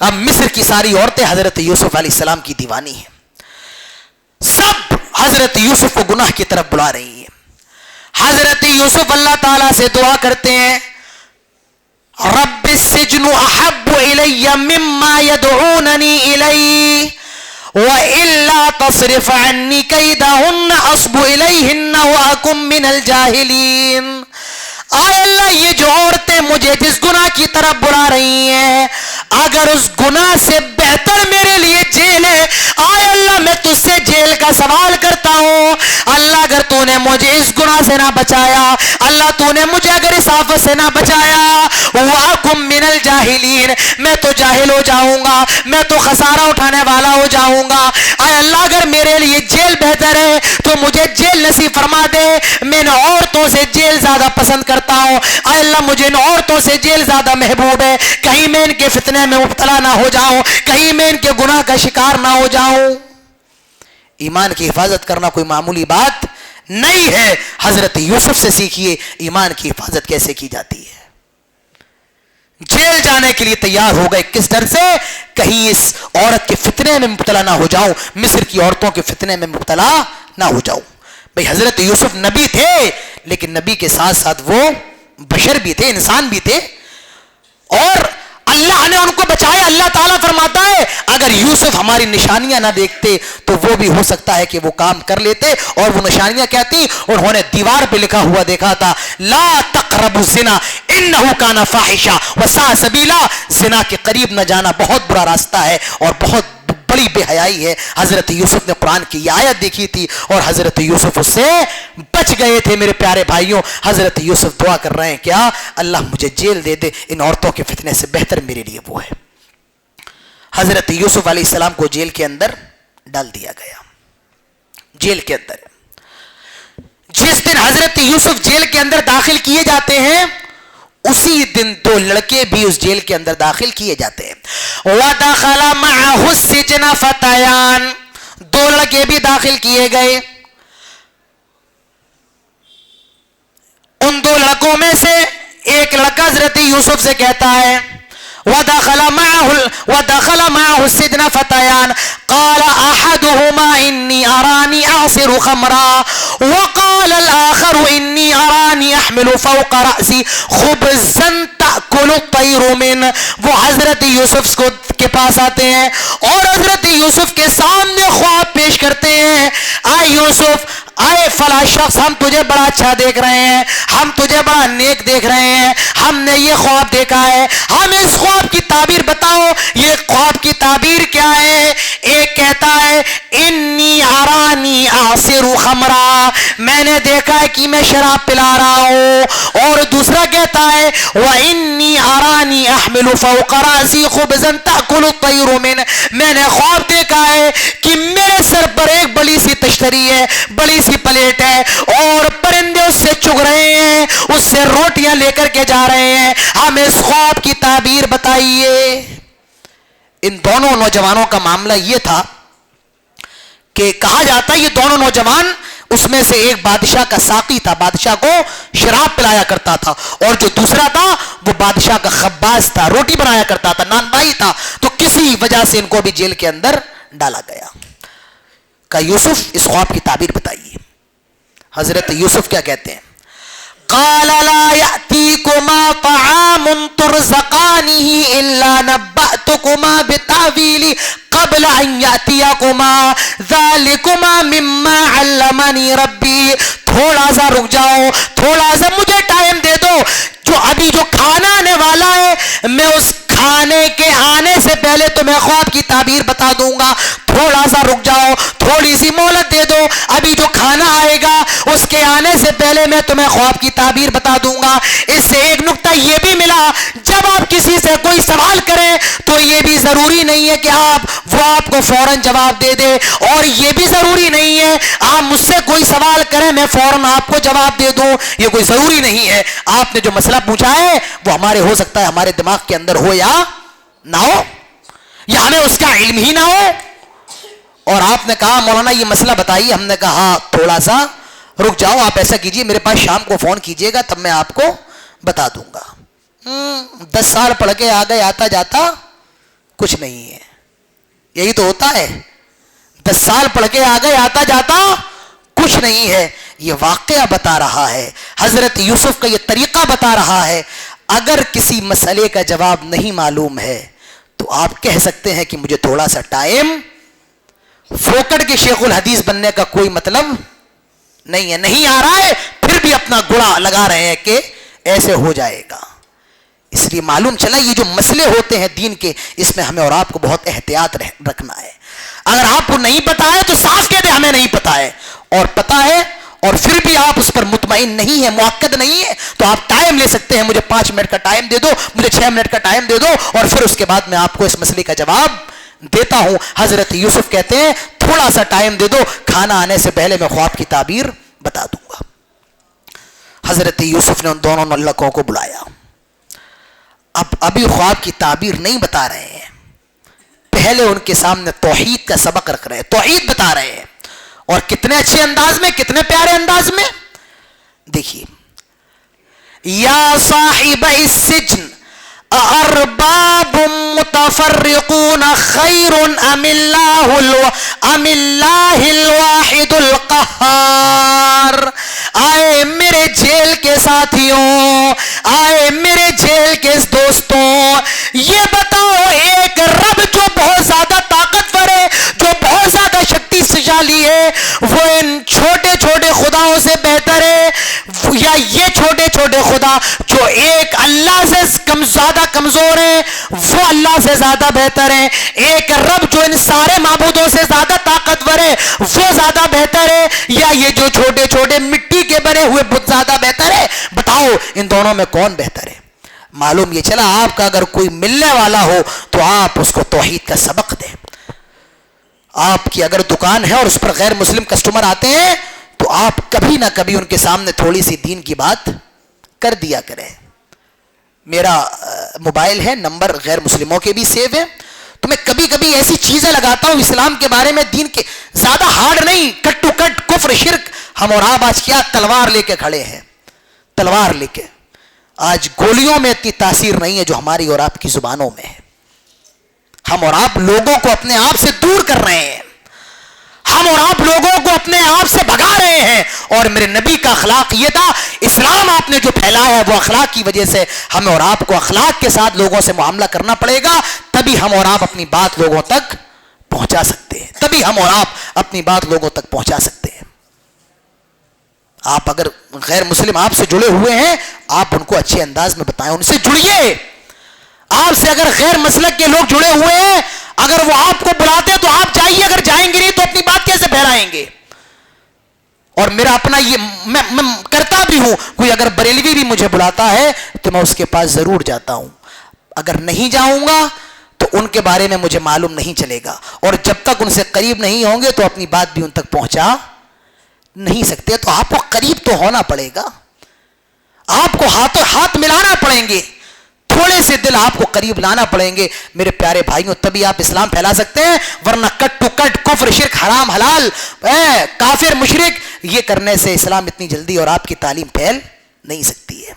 اب مصر کی ساری عورتیں حضرت یوسف علیہ السلام کی دیوانی ہیں. سب حضرت یوسف کو گناہ کی طرف بلا رہی ہیں. حضرت یوسف اللہ تعالیٰ سے دعا کرتے ہیں, رب السجن احب الی مما يدعوننی الی وَإِلَّا تَصْرِفْ عَنِّي كَيْدَهُنَّ أَصْبُ إِلَيْهِنَّ وَأَكُنْ مِنَ الْجَاهِلِينَ. آئے اللہ, یہ جو عورتیں مجھے جس گناہ کی طرف بلا رہی ہیں, اگر اس گناہ سے بہتر میرے لیے جیل ہے, آئے اللہ میں تجھ سے جیل کا سوال کرتا ہوں. اللہ اگر تو نے مجھے اس گناہ سے نہ بچایا, اللہ تو نے مجھے اگر اس آفت سے نہ بچایا, وَأَكُنْ مِنَ الْجَاهِلِينَ, میں تو جاہل ہو جاؤں گا, میں تو خسارہ اٹھانے والا ہو جاؤں گا. آئے اللہ اگر میرے لیے جیل بہتر ہے تو مجھے جیل نصیب فرما دے. میں ان عورتوں سے جیل زیادہ پسند کرتا ہوں. اے اللہ مجھے ان عورتوں سے جیل زیادہ محبوب ہے. کہیں میں ان کے فتنے میں مبتلا نہ ہو جاؤں, کہیں میں ان کے گناہ کا شکار نہ ہو جاؤں. ایمان کی حفاظت کرنا کوئی معمولی بات نہیں ہے. حضرت یوسف سے سیکھیے ایمان کی حفاظت کیسے کی جاتی ہے. جیل جانے کے لیے تیار ہو گئے, کس ڈر سے, کہیں اس عورت کے فتنے میں مبتلا نہ ہو جاؤں, مصر کی عورتوں کے فتنے میں مبتلا نہ ہو جاؤں. بھئی حضرت یوسف نبی تھے, لیکن نبی کے ساتھ ساتھ وہ بشر بھی تھے, انسان بھی تھے, اور اللہ نے ان کو بچایا. اللہ تعالیٰ فرماتا ہے اگر یوسف ہماری نشانیاں نہ دیکھتے تو وہ بھی ہو سکتا ہے کہ وہ کام کر لیتے. اور وہ نشانیاں کیا تھی, انہوں نے دیوار پہ لکھا ہوا دیکھا تھا, لا تقربوا الزنا انہ کان فاحشہ وساء سبیلا, زنا کے قریب نہ جانا بہت برا راستہ ہے اور بہت بڑی بے حیائی ہے. حضرت یوسف نے قرآن کی یہ آیت دیکھی تھی اور حضرت یوسف اس سے بچ گئے تھے. میرے پیارے بھائیوں, حضرت یوسف دعا کر رہے ہیں, کیا اللہ مجھے جیل دے دے, ان عورتوں کے فتنے سے بہتر میرے لیے وہ ہے. حضرت یوسف علیہ السلام کو جیل کے اندر ڈال دیا گیا. جیل کے اندر جس دن حضرت یوسف جیل کے اندر داخل کیے جاتے ہیں, اسی دن دو لڑکے بھی اس جیل کے اندر داخل کیے جاتے ہیں. وَدَخَلَ مَعَهُ السِّجْنَ فَتَيَانِ, دو لڑکے بھی داخل کیے گئے. ان دو لڑکوں میں سے ایک لڑکا حضرت یوسف سے کہتا ہے, وَدَخَلَ مَعَهُ السِّجْنَ فَتَيَانِ قَالَ أَحَدُهُمَا إِنِّي أَرَانِي أَعْصِرُ خَمْرًا وَقَالَ الْآخَرُ إِنِّي أَرَانِي أَحْمِلُ فَوْقَ رَأْسِي خُبْزًا تَأْكُلُ الطَّيْرُ مِنْهُ. وہ حضرت یوسف کے پاس آتے ہیں اور حضرت یوسف کے سامنے خواب پیش کرتے ہیں. آئے یوسف, آئے فلاں شخص, ہم تجھے بڑا اچھا دیکھ رہے ہیں, ہم تجھے بڑا نیک دیکھ رہے ہیں, ہم نے یہ خواب دیکھا ہے, ہمیں اس خواب کی تعبیر بتاؤ, یہ خواب کی تعبیر کیا ہے. ایک کہتا ہے انی ارانی اعصر خمرا, میں نے دیکھا ہے کہ میں شراب پلا رہا ہوں. اور دوسرا کہتا ہے وانی ارانی احمل فوق راسی خبزا تاکل الطیر منه, میں نے خواب دیکھا ہے کہ میرے سر پر ایک بڑی سی تشتری ہے, بڑی سی پلیٹ ہے, اور پرندے اس سے چگ رہے ہیں, اس سے روٹیاں لے کر کے جا رہے ہیں, ہمیں اس خواب کی تعبیر بتائیے. ان دونوں نوجوانوں کا معاملہ یہ تھا کہ کہا جاتا ہے یہ دونوں نوجوان, اس میں سے ایک بادشاہ کا ساقی تھا, بادشاہ کو شراب پلایا کرتا تھا, اور جو دوسرا تھا وہ بادشاہ کا خباز تھا, روٹی بنایا کرتا تھا, نان بھائی تھا. تو کسی وجہ سے ان کو بھی جیل کے اندر ڈالا گیا. کہ یوسف اس خواب کی تعبیر بتائیے. حضرت یوسف کیا کہتے ہیں, قال لا يأتيكما طعام ترزقانه إلا نبأتكما بتأويله قبل أن يأتيكما ذلكما مما علمني ربي. تھوڑا سا رک جاؤ, تھوڑا سا مجھے ٹائم دے دو, جو ابھی جو کھانا آنے والا ہے میں اس کھانے کے آنے سے پہلے تمہیں خواب کی تعبیر بتا دوں گا. تھوڑا سا رک جاؤ, تھوڑی سی مہلت دے دو, ابھی جو کھانا آئے گا اس کے آنے سے پہلے میں تمہیں خواب کی تعبیر بتا دوں گا. اس سے ایک نقطہ یہ بھی ملا, جب آپ کسی سے کوئی سوال کریں تو یہ یہ بھی ضروری نہیں ہے کہ وہ آپ کو فوراً جواب دے دے, اور یہ بھی ضروری نہیں ہے آپ مجھ سے کوئی سوال کریں میں فوراً آپ کو جواب دے دوں, یہ کوئی ضروری نہیں ہے. آپ نے جو مسئلہ پوچھا ہے وہ ہمارے ہو سکتا ہے ہمارے دماغ کے اندر ہو یا نہ ہو, یا ہمیں اس کا علم ہی نہ ہو. اور آپ نے کہا مولانا یہ مسئلہ بتائیے, ہم نے کہا ہاں تھوڑا سا رک جاؤ, آپ ایسا کیجئے میرے پاس شام کو فون کیجئے گا تب میں آپ کو بتا دوں گا. 10 سال پڑھ کے آ گئے, آتا جاتا کچھ نہیں ہے. یہی تو ہوتا ہے, 10 سال پڑھ کے آ گئے, آتا جاتا کچھ نہیں ہے. یہ واقعہ بتا رہا ہے, حضرت یوسف کا یہ طریقہ بتا رہا ہے. اگر کسی مسئلے کا جواب نہیں معلوم ہے تو آپ کہہ سکتے ہیں کہ مجھے تھوڑا سا ٹائم. فوکٹ کے شیخ الحدیث بننے کا کوئی مطلب نہیں ہے, نہیں آ رہا ہے پھر بھی اپنا گڑا لگا رہے ہیں کہ ایسے ہو جائے گا. اس لیے معلوم چلا یہ جو مسئلے ہوتے ہیں دین کے, اس میں ہمیں اور آپ کو بہت احتیاط رکھنا ہے. اگر آپ کو نہیں پتا ہے تو صاف کہہ دیں ہمیں نہیں پتا ہے, اور پتا ہے اور پھر بھی آپ اس پر مطمئن نہیں ہے, مؤکد نہیں ہے, تو آپ ٹائم لے سکتے ہیں. مجھے 5 منٹ کا ٹائم دے دو, مجھے 6 منٹ کا ٹائم دے دو, اور پھر اس کے بعد میں آپ کو اس مسئلے کا جواب دیتا ہوں. حضرت یوسف کہتے ہیں تھوڑا سا ٹائم دے دو, کھانا آنے سے پہلے میں خواب کی تعبیر بتا دوں گا. حضرت یوسف نے ان دونوں لڑکوں کو بلایا. ابھی خواب کی تعبیر نہیں بتا رہے ہیں, پہلے ان کے سامنے توحید کا سبق رکھ رہے ہیں, توحید بتا رہے ہیں. اور کتنے اچھے انداز میں, کتنے پیارے انداز میں. دیکھیے, یا صاحب السجن ارباب متفرقون خیر ام اللہ الواحد القہار. آئے میرے جیل کے ساتھیوں, آئے میرے جیل کے دوستوں, یہ بتاؤ ایک رب جو بہت زیادہ طاقتور ہے, جو بہت زیادہ شکتیشالی ہے, وہ ان چھوٹے چھوٹے خداؤں سے بہتر ہے, یا یہ چھوٹے چھوٹے خدا جو ایک اللہ سے زیادہ کمزور ہیں وہ اللہ سے زیادہ بہتر ہیں, ایک رب جو ان سارے معبودوں سے زیادہ طاقتور ہے وہ زیادہ بہتر ہے, یا یہ جو چھوٹے چھوٹے مٹی کے بنے ہوئے بت زیادہ بہتر ہے؟ بتاؤ ان دونوں میں کون بہتر ہے؟ معلوم یہ چلا آپ کا اگر کوئی ملنے والا ہو تو آپ اس کو توحید کا سبق دیں. آپ کی اگر دکان ہے اور اس پر غیر مسلم کسٹمر آتے ہیں تو آپ کبھی نہ کبھی ان کے سامنے تھوڑی سی دین کی بات کر دیا کریں. میرا موبائل ہے, نمبر غیر مسلموں کے بھی سیو ہے, تو میں کبھی کبھی ایسی چیزیں لگاتا ہوں اسلام کے بارے میں, دین کے, زیادہ ہارڈ نہیں, کٹ ٹو کٹ کفر شرک. ہم اور آپ آج کیا تلوار لے کے کھڑے ہیں, تلوار لے کے. آج گولیوں میں اتنی تاثیر نہیں ہے جو ہماری اور آپ کی زبانوں میں ہے. ہم اور آپ لوگوں کو اپنے آپ سے دور کر رہے ہیں, ہم اور آپ لوگوں کو اپنے آپ سے بھگا رہے ہیں. اور میرے نبی کا اخلاق یہ تھا, اسلام آپ نے جو پھیلایا ہے وہ اخلاق کی وجہ سے ہمیں اور آپ کو اخلاق کے ساتھ لوگوں سے معاملہ کرنا پڑے گا, تبھی ہم اور آپ اپنی بات لوگوں تک پہنچا سکتے ہیں, تبھی ہم اور آپ اپنی بات لوگوں تک پہنچا سکتے ہیں. آپ اگر غیر مسلم آپ سے جڑے ہوئے ہیں, آپ ان کو اچھے انداز میں بتائیں, ان سے جڑیے. آپ سے اگر غیر مسلک کے لوگ جڑے ہوئے ہیں, اگر وہ آپ کو بلاتے ہیں تو آپ جائیے, اگر جائیں گے نہیں تو اپنی بات کیسے پھیلائیں گے؟ اور میرا اپنا یہ میں کرتا بھی ہوں, کوئی اگر بریلوی بھی مجھے بلاتا ہے تو میں اس کے پاس ضرور جاتا ہوں. اگر نہیں جاؤں گا تو ان کے بارے میں مجھے معلوم نہیں چلے گا, اور جب تک ان سے قریب نہیں ہوں گے تو اپنی بات بھی ان تک پہنچا نہیں سکتے. تو آپ کو قریب تو ہونا پڑے گا, آپ کو ہاتھوں ہاتھ ملانا پڑیں گے, تھوڑے سے دل آپ کو قریب لانا پڑیں گے میرے پیارے بھائیوں, تبھی آپ اسلام پھیلا سکتے ہیں. ورنہ کٹ ٹو کٹ کفر شرک حرام حلال کافر مشرک, یہ کرنے سے اسلام اتنی جلدی اور آپ کی تعلیم پھیل نہیں سکتی ہے.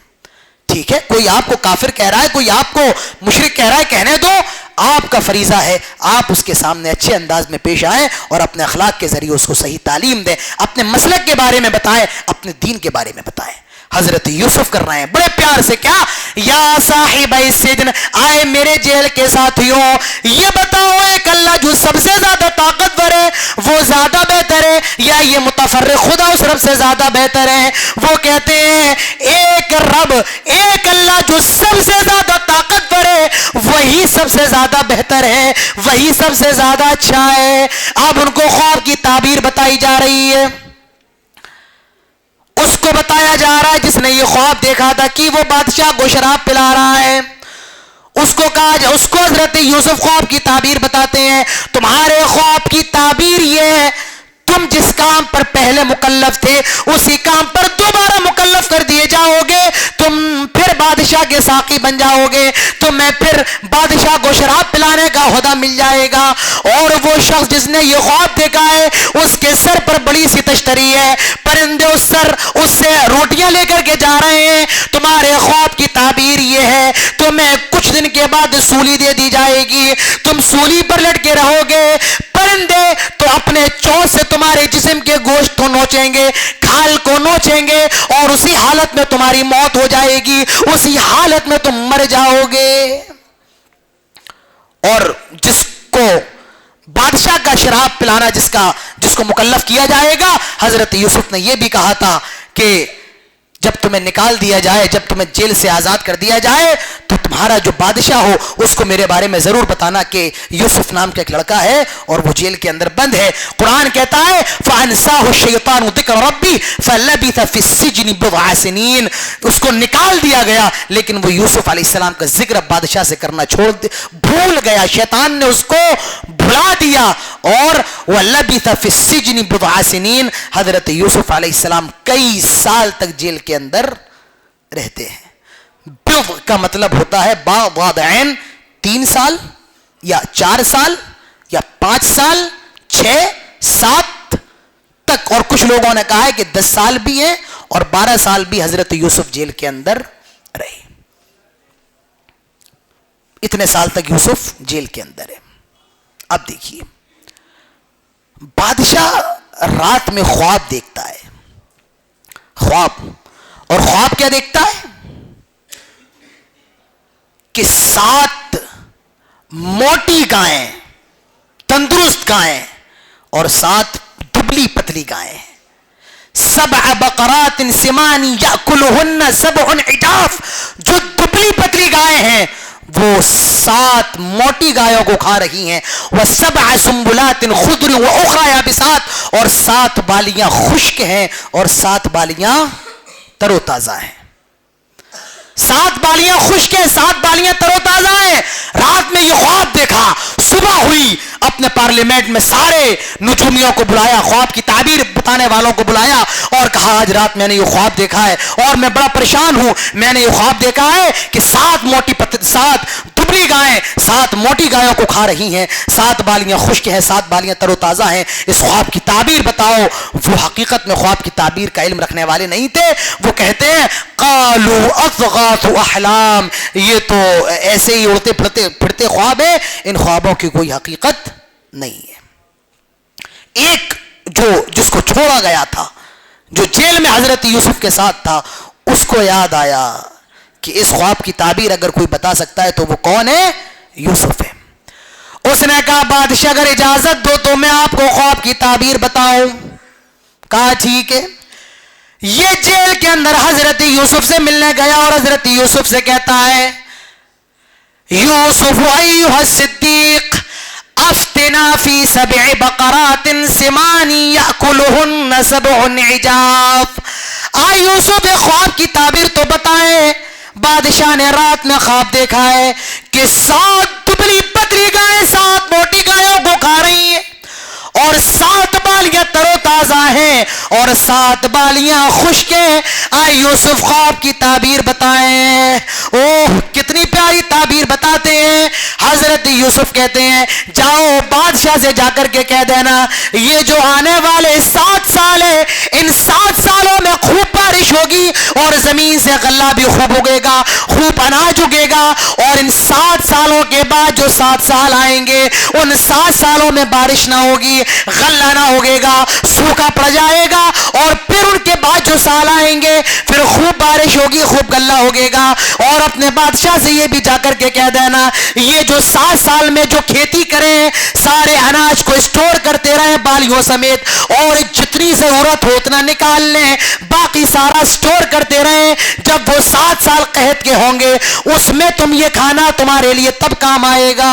ٹھیک ہے, کوئی آپ کو کافر کہہ رہا ہے, کوئی آپ کو مشرک کہہ رہا ہے, کہنے دو. آپ کا فریضہ ہے آپ اس کے سامنے اچھے انداز میں پیش آئیں اور اپنے اخلاق کے ذریعے اس کو صحیح تعلیم دیں, اپنے مسلک کے بارے میں بتائیں, اپنے دین کے بارے میں بتائیں. حضرت یوسف کر رہے ہیں بڑے پیار سے, کیا یا صاحب السجن, آئے میرے جیل کے ساتھیوں, یہ بتاؤ ایک اللہ جو سب سے زیادہ طاقتور ہے وہ زیادہ بہتر ہے, یا یہ متفرق خدا اس رب سے زیادہ بہتر ہے؟ وہ کہتے ہیں ایک رب, ایک اللہ جو سب سے زیادہ طاقتور ہے وہی سب سے زیادہ بہتر ہے, وہی سب سے زیادہ اچھا ہے. اب ان کو خواب کی تعبیر بتائی جا رہی ہے, اس کو بتایا جا رہا ہے جس نے یہ خواب دیکھا تھا کہ وہ بادشاہ کو شراب پلا رہا ہے. اس کو کہا آج اس کو حضرت یوسف خواب کی تعبیر بتاتے ہیں. تمہارے خواب کی تعبیر یہ ہے تم جس کام پر پہلے مکلف تھے اسی کام پر دوبارہ مکلف کر دیے جاؤ گے. تم پھر بادشاہ کے ساقی بن جاؤ گے. تمہیں پھر بادشاہ کو شراب پلانے کا عہدہ مل جائے گا. اور وہ شخص جس نے یہ خواب دیکھا ہے اس کے سر پر بڑی سی تشتری ہے, پرندے اس سے روٹیاں لے کر کے جا رہے ہیں. تمہارے خواب کی تعبیر یہ ہے تمہیں کچھ دن کے بعد سولی دے دی جائے گی, تم سولی پر لٹکے رہو گے. پرندے تو اپنے چونچ سے تمہارے جسم کے گوشت کو نوچیں گے, کھال کو نوچیں گے, اور اسی حالت میں تمہاری موت ہو جائے گی, اسی حالت میں تم مر جاؤ گے. اور جس کو بادشاہ کا شراب پلانا جس کو مکلف کیا جائے گا, حضرت یوسف نے یہ بھی کہا تھا کہ جب تمہیں نکال دیا جائے, جب تمہیں جیل سے آزاد کر دیا جائے تو تمہارا جو بادشاہ ہو اس کو میرے بارے میں ضرور بتانا کہ یوسف نام کا ایک لڑکا ہے اور وہ جیل کے اندر بند ہے. قرآن کہتا ہے فَأَنْسَاهُ الشَّيْطَانُ ذِكْرَ رَبِّهِ فَلَبِثَ فِي السِّجْنِ بِضْعَ سِنِينَ. اس کو نکال دیا گیا لیکن وہ یوسف علیہ السلام کا ذکر بادشاہ سے کرنا بھول گیا, شیطان نے اس کو بھلا دیا. اور وَلَبِثَ فِي السِّجْنِ بِضْعَ سِنِينَ, حضرت یوسف علیہ السلام کئی سال تک جیل کے اندر رہتے ہیں. بضع کا مطلب ہوتا ہے با ضاد عین, 3 سال یا 4 سال یا 5 سال 6 7 تک, اور کچھ لوگوں نے کہا ہے کہ 10 سال بھی ہیں اور 12 سال بھی حضرت یوسف جیل کے اندر رہے. اتنے سال تک یوسف جیل کے اندر ہے. اب دیکھیے بادشاہ رات میں خواب دیکھتا ہے, خواب, اور خواب کیا دیکھتا ہے کہ 7 موٹی گائیں, تندرست گائیں اور 7 دبلی پتلی گائیں, 7 بقرات سمان یاکلہن 7 عجاف. جو دبلی پتلی گائیں ہیں وہ 7 موٹی گایوں کو کھا رہی ہیں. وَسَبْعَ سُنبُلَاتٍ خُضْرٍ وَأُخْرَى يَابِسَاتٍ, اور 7 بالیاں خشک ہیں اور 7 بالیاں تر و تازہ ہیں. 7 بالیاں خشک ہیں, 7 بالیاں تر و تازہ ہیں. رات میں یہ خواب دیکھا, صبح ہوئی, اپنے پارلیمنٹ میں سارے نجومیوں کو بلایا, خواب کی تعبیر بتانے والوں کو بلایا اور کہا آج رات میں نے یہ خواب دیکھا ہے اور میں بڑا پریشان ہوں. میں نے یہ خواب دیکھا ہے کہ 7 دبلی گائیں 7 موٹی گایوں کو کھا رہی ہیں, 7 بالیاں خشک ہیں, 7 بالیاں تر و تازہ ہیں. اس خواب کی تعبیر بتاؤ. وہ حقیقت میں خواب کی تعبیر کا علم رکھنے والے نہیں تھے. وہ کہتے ہیں قالوا اضغاث احلام, یہ تو ایسے ہی اڑتے پھرتے خواب ہے, ان خوابوں کی کوئی حقیقت نہیں ہے. ایک جس کو چھوڑا گیا تھا, جو جیل میں حضرت یوسف کے ساتھ تھا, اس کو یاد آیا کہ اس خواب کی تعبیر اگر کوئی بتا سکتا ہے تو وہ کون ہے؟ یوسف ہے. اس نے کہا بادشاہ اگر اجازت دو تو میں آپ کو خواب کی تعبیر بتاؤں. کہا ٹھیک ہے. یہ جیل کے اندر حضرت یوسف سے ملنے گیا اور حضرت یوسف سے کہتا ہے یوسف ایھا الصدیق افتنا فی 7 بقرات سمان یاکلہن 7 عجاف. یوسف خواب کی تعبیر تو بتائیں. بادشاہ نے رات میں خواب دیکھا ہے کہ 7 دبلی پتلی گائیں 7 موٹی گایوں کو کھا رہی ہیں اور 7 بالیاں تر و تازہ ہیں اور 7 بالیاں خشک ہیں. یوسف خواب کی تعبیر بتائیں. اوہ کتنی پیاری تعبیر بتاتے ہیں. حضرت یوسف کہتے ہیں جاؤ بادشاہ سے جا کر کے کہہ دینا یہ جو آنے والے 7 سال ہیں ان 7 سالوں میں خوب بارش ہوگی اور زمین سے غلہ بھی خوب اگے گا, خوب اناج اگے گا, اور ان 7 سالوں کے بعد جو 7 سال آئیں گے ان 7 سالوں میں بارش نہ ہوگی, غلہ نہ اگے گا, سوکھا پڑ جائے گا, اور پھر ان کے بعد جو سال آئیں گے پھر خوب بارش ہوگی, خوب غلہ اگے گا. اور اپنے بادشاہ سے یہ بھی جا کر کے کہہ دینا یہ جو 7 سال میں جو کھیتی کریں سارے اناج کو اسٹور کرتے رہیں بالیوں سمیت, اور جتنی ضرورت ہو اتنا نکال لیں, باقی سارا اسٹور کرتے رہیں. جب وہ 7 سال قحط کے ہوں گے اس میں تم یہ کھانا تمہارے لیے تب کام آئے گا.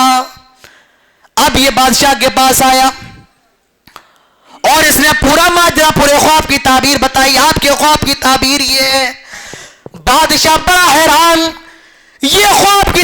اب یہ بادشاہ کے پاس آیا اور اس نے پورا ماجرا پورے خواب کی تعبیر بتائی. آپ کے خواب کی تعبیر یہ ہے. بادشاہ بڑا حیران, یہ خواب کی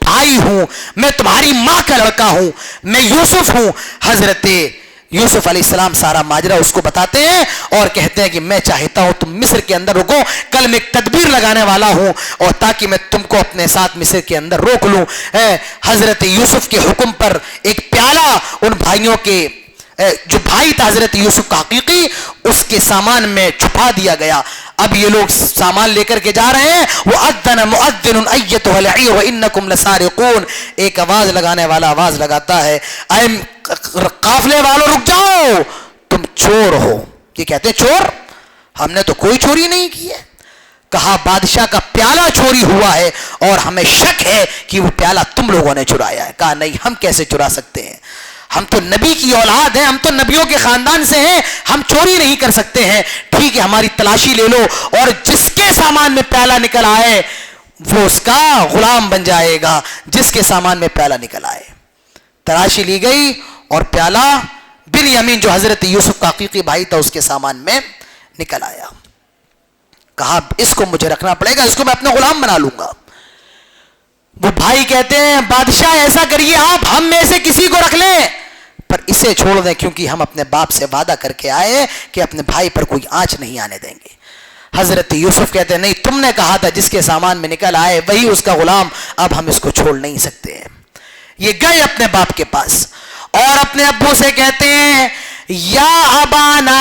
بھائی ہوں, میں تمہاری ماں کا لڑکا ہوں, میں یوسف ہوں. حضرت یوسف علیہ السلام سارا ماجرا اس کو بتاتے ہیں اور کہتے ہیں کہ میں چاہتا ہوں تم مصر کے اندر رکو, کل میں ایک تدبیر لگانے والا ہوں اور تاکہ میں تم کو اپنے ساتھ مصر کے اندر روک لوں. حضرت یوسف کے حکم پر ایک پیالہ ان بھائیوں کے, جو بھائی تھا حضرت یوسف کا حقیقی, اس کے سامان میں چھپا دیا گیا. اب یہ لوگ سامان لے کر کے جا رہے ہیں. وَأَذَّنَ مُؤَذِّنٌ أَيَّتُهَا الْعِيرُ وَإِنَّكُمْ لَسَارِقُونَ, ایک آواز لگانے والا آواز لگاتا ہے, اے قافلے والوں رک جاؤ, تم چور ہو. یہ کہتے ہیں چور, ہم نے تو کوئی چوری نہیں کی ہے. کہا بادشاہ کا پیالہ چوری ہوا ہے اور ہمیں شک ہے کہ وہ پیالہ تم لوگوں نے چرایا ہے. کہا نہیں, ہم کیسے چرا سکتے ہیں, ہم تو نبی کی اولاد ہیں, ہم تو نبیوں کے خاندان سے ہیں, ہم چوری نہیں کر سکتے ہیں. ٹھیک ہے, ہماری تلاشی لے لو اور جس کے سامان میں پیالہ نکل آئے وہ اس کا غلام بن جائے گا, جس کے سامان میں پیالہ نکل آئے. تلاشی لی گئی اور پیالہ بنیامین جو حضرت یوسف کا حقیقی بھائی تھا اس کے سامان میں نکل آیا. کہا اس کو مجھے رکھنا پڑے گا, اس کو میں اپنا غلام بنا لوں گا. وہ بھائی کہتے ہیں بادشاہ ایسا کریے آپ, ہم میں سے کسی کو رکھ لیں پر اسے چھوڑ دیں, کیونکہ ہم اپنے باپ سے وعدہ کر کے آئے کہ اپنے بھائی پر کوئی آنچ نہیں آنے دیں گے. حضرت یوسف کہتے ہیں نہیں, تم نے کہا تھا جس کے سامان میں نکل آئے وہی اس کا غلام, اب ہم اس کو چھوڑ نہیں سکتے ہیں. یہ گئے اپنے باپ کے پاس اور اپنے ابو سے کہتے ہیں یا ابانا,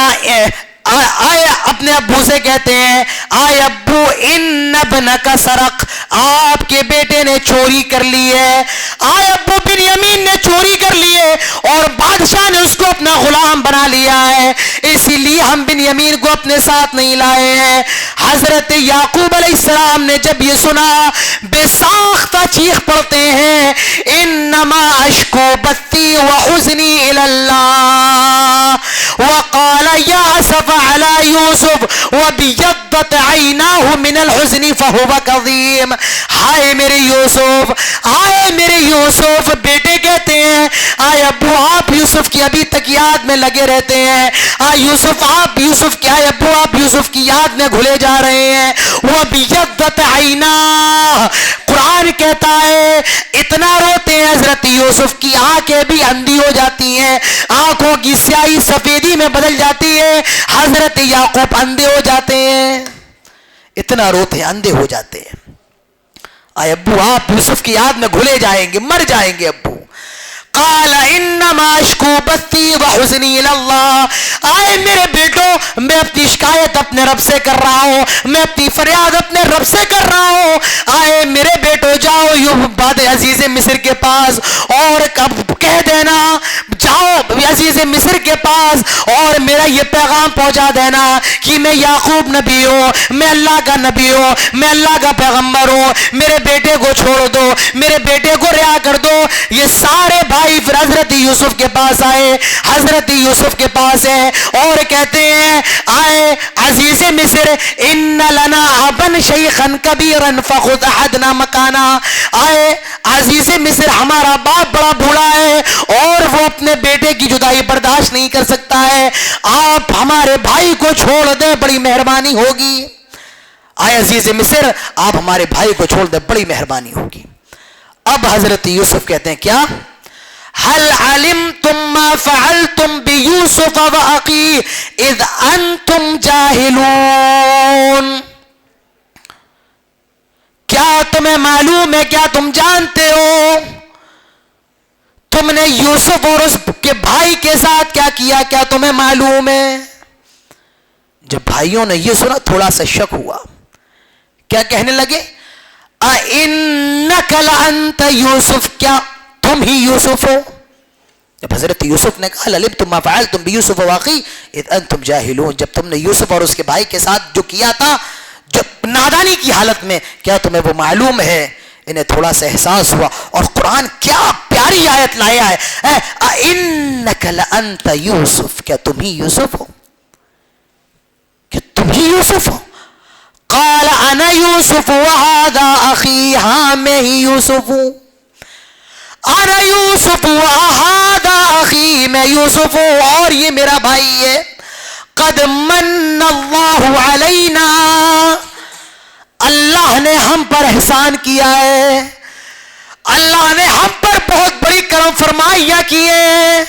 آئے اپنے ابو سے کہتے ہیں آئے ابو ان ابنک سرق, آپ کے بیٹے نے چوری کر لی ہے. آئے ابو بنیامین نے چوری کر لی ہے اور بادشاہ نے اس کو اپنا غلام بنا لیا ہے, اسی لیے ہم بنیامین کو اپنے ساتھ نہیں لائے ہیں. حضرت یعقوب علیہ السلام نے جب یہ سنا بے ساختہ چیخ پڑتے ہیں انما اشکو بثی وحزنی الی اللہ وقال یا اسف علی یوسف وبیضت عیناہ من الحزن فہو کظیم. ہائے میرے یوسف, آئے میرے یوسف, بیٹے کہتے ہیں آئے ابو آپ یوسف کی ابھی تک یاد میں لگے رہتے ہیں, آئے یوسف آپ یوسف کی, آئے ابو آپ یوسف کی یاد میں گھلے جا رہے ہیں. وبیضت عیناہ, قرآن کہتا ہے اتنا روتے ہیں حضرت یوسف کی آنکھیں بھی اندھی ہو جاتی ہیں, آنکھوں کی سیاہی سفیدی میں بدل جاتی ہے. حضرت یعقوب اندھے ہو جاتے ہیں, اتنا روتے ہیں اندھے ہو جاتے ہیں. آئے ابو آپ یوسف کی یاد میں گھلے جائیں گے, مر جائیں گے ابو. قال انما اشکو بثی وحزنی الی اللہ, آئے میرے بیٹو میں اپنی شکایت اپنے رب سے کر رہا ہوں, میں اپنی فریاد اپنے رب سے کر رہا ہوں. آئے میرے بیٹو جاؤ باد عزیز مصر کے پاس اور کہہ دینا, جاؤ عزیز مصر کے پاس اور میرا یہ پیغام پہنچا دینا کہ میں یعقوب نبی ہوں, میں اللہ کا نبی ہوں, میں اللہ کا پیغمبر ہوں, میرے بیٹے کو چھوڑ دو, میرے بیٹے کو رہا کر دو. یہ سارے بھائی پھر حضرت یوسف کے پاس آئے, حضرت یوسف کے پاس ہیں اور کہتے ہیں آئے عزیز مصر ان لنا ابن شیخا کبیرا فخذ احدنا مکانا. آئے عزیز مصر ہمارا باپ بڑا بوڑھا ہے اور وہ اپنے بیٹے کی جدائی برداشت نہیں کر سکتا ہے, آپ ہمارے بھائی کو چھوڑ دیں, بڑی مہربانی ہوگی. آئے عزیز مصر آپ ہمارے بھائی کو چھوڑ دیں, بڑی مہربانی ہوگی. اب حضرت یوسف کہتے ہیں کیا هل علمتم ما فعلتم بيوسف واخيه اذ انتم جاهلون, کیا تمہیں معلوم ہے, کیا تم جانتے ہو تم نے یوسف اور اس کے بھائی کے ساتھ کیا کیا, کیا تمہیں معلوم ہے. جب بھائیوں نے یہ سنا تھوڑا سا شک ہوا, کیا کہنے لگے اِنَّكَ لَأَنْتَ یوسف, کیا تم ہی یوسف ہو. جب حضرت یوسف نے کہا لَعَلِمْتُمْ مَا فَعَلْتُمْ بِيُوسُفَ وَأَخِيهِ إِذْ أَنْتُمْ جَاهِلُونَ, جب تم نے یوسف اور اس کے بھائی کے ساتھ جو کیا تھا جب نادانی کی حالت میں, کیا تمہیں وہ معلوم ہے. انہیں تھوڑا سا احساس ہوا اور قرآن کیا پیاری آیت لایا ہے, اِنَّكَ لَأَنْتَ یوسف, کیا تم ہی یوسف ہو, کیا تم ہی یوسف ہو. قال انا یوسف وهذا اخی, ہاں میں ہی یوسف ہوں. انا یوسف وهذا اخی, میں یوسف ہوں اور یہ میرا بھائی ہے. قد من اللہ علینا, اللہ نے ہم پر احسان کیا ہے. اللہ نے ہم پر بہت بڑی کرم فرمائیاں کی ہے.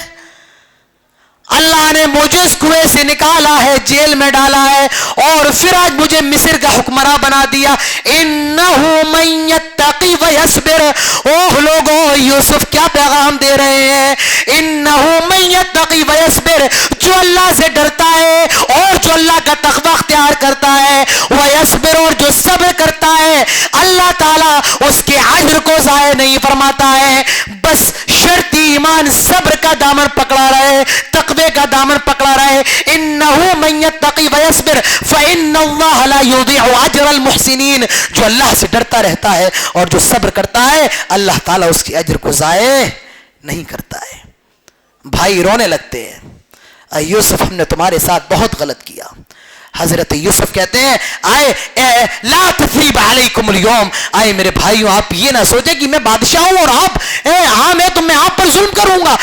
اللہ نے مجھے اس کنویں سے نکالا ہے, جیل میں ڈالا ہے, اور پھر آج مجھے مصر کا حکمراں بنا دیا. انہ من یتقی ویصبر. اوہ لوگوں, یوسف کیا پیغام دے رہے ہیں؟ انہ من یتقی ویصبر, جو اللہ سے ڈرتا ہے اور جو اللہ کا تقوی اختیار کرتا ہے, ویصبر, اور جو صبر کرتا ہے, اللہ تعالیٰ اس کے اجر کو ضائع نہیں فرماتا ہے. بس شرط ایمان صبر کا دامن پکڑا رہے, تقوی کا دامن پکڑا رہے. انہو من یتقی ویصبر فإن اللہ لا یضیع اجر المحسنین. جو اللہ سے ڈرتا رہتا ہے اور جو صبر کرتا ہے, اللہ تعالیٰ اس کے اجر کو ضائع نہیں کرتا ہے. بھائی رونے لگتے ہیں, اے یوسف ہم نے تمہارے ساتھ بہت غلط کیا. حضرت یوسف کہتے ہیں آئے لا تثریب علیکم اليوم. آئے میرے بھائیوں, آپ یہ نہ سوچیں کہ میں بادشاہ ہوں اور آپ عام ہے تو میں آپ پر ظلم کروں گا.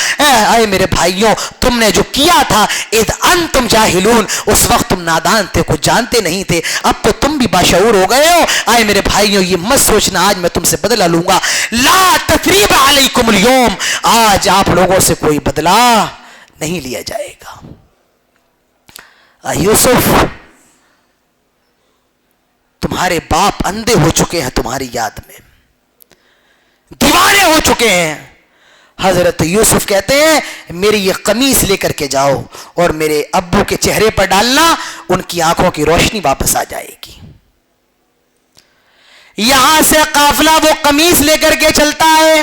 آئے میرے بھائیوں, تم نے جو کیا تھا اذ انتم جاہلون, اس وقت تم نادان تھے, کچھ جانتے نہیں تھے. اب تو تم بھی باشعور ہو گئے ہو. آئے میرے بھائیوں, یہ مت سوچنا آج میں تم سے بدلہ لوں گا. لا تثریب علیکم اليوم, آج آپ لوگوں سے کوئی بدلہ نہیں لیا جائے گا. یوسف, تمہارے باپ اندھے ہو چکے ہیں, تمہاری یاد میں دیوانے ہو چکے ہیں. حضرت یوسف کہتے ہیں میری یہ قمیص لے کر کے جاؤ اور میرے ابو کے چہرے پر ڈالنا, ان کی آنکھوں کی روشنی واپس آ جائے گی. یہاں سے قافلہ وہ قمیص لے کر کے چلتا ہے.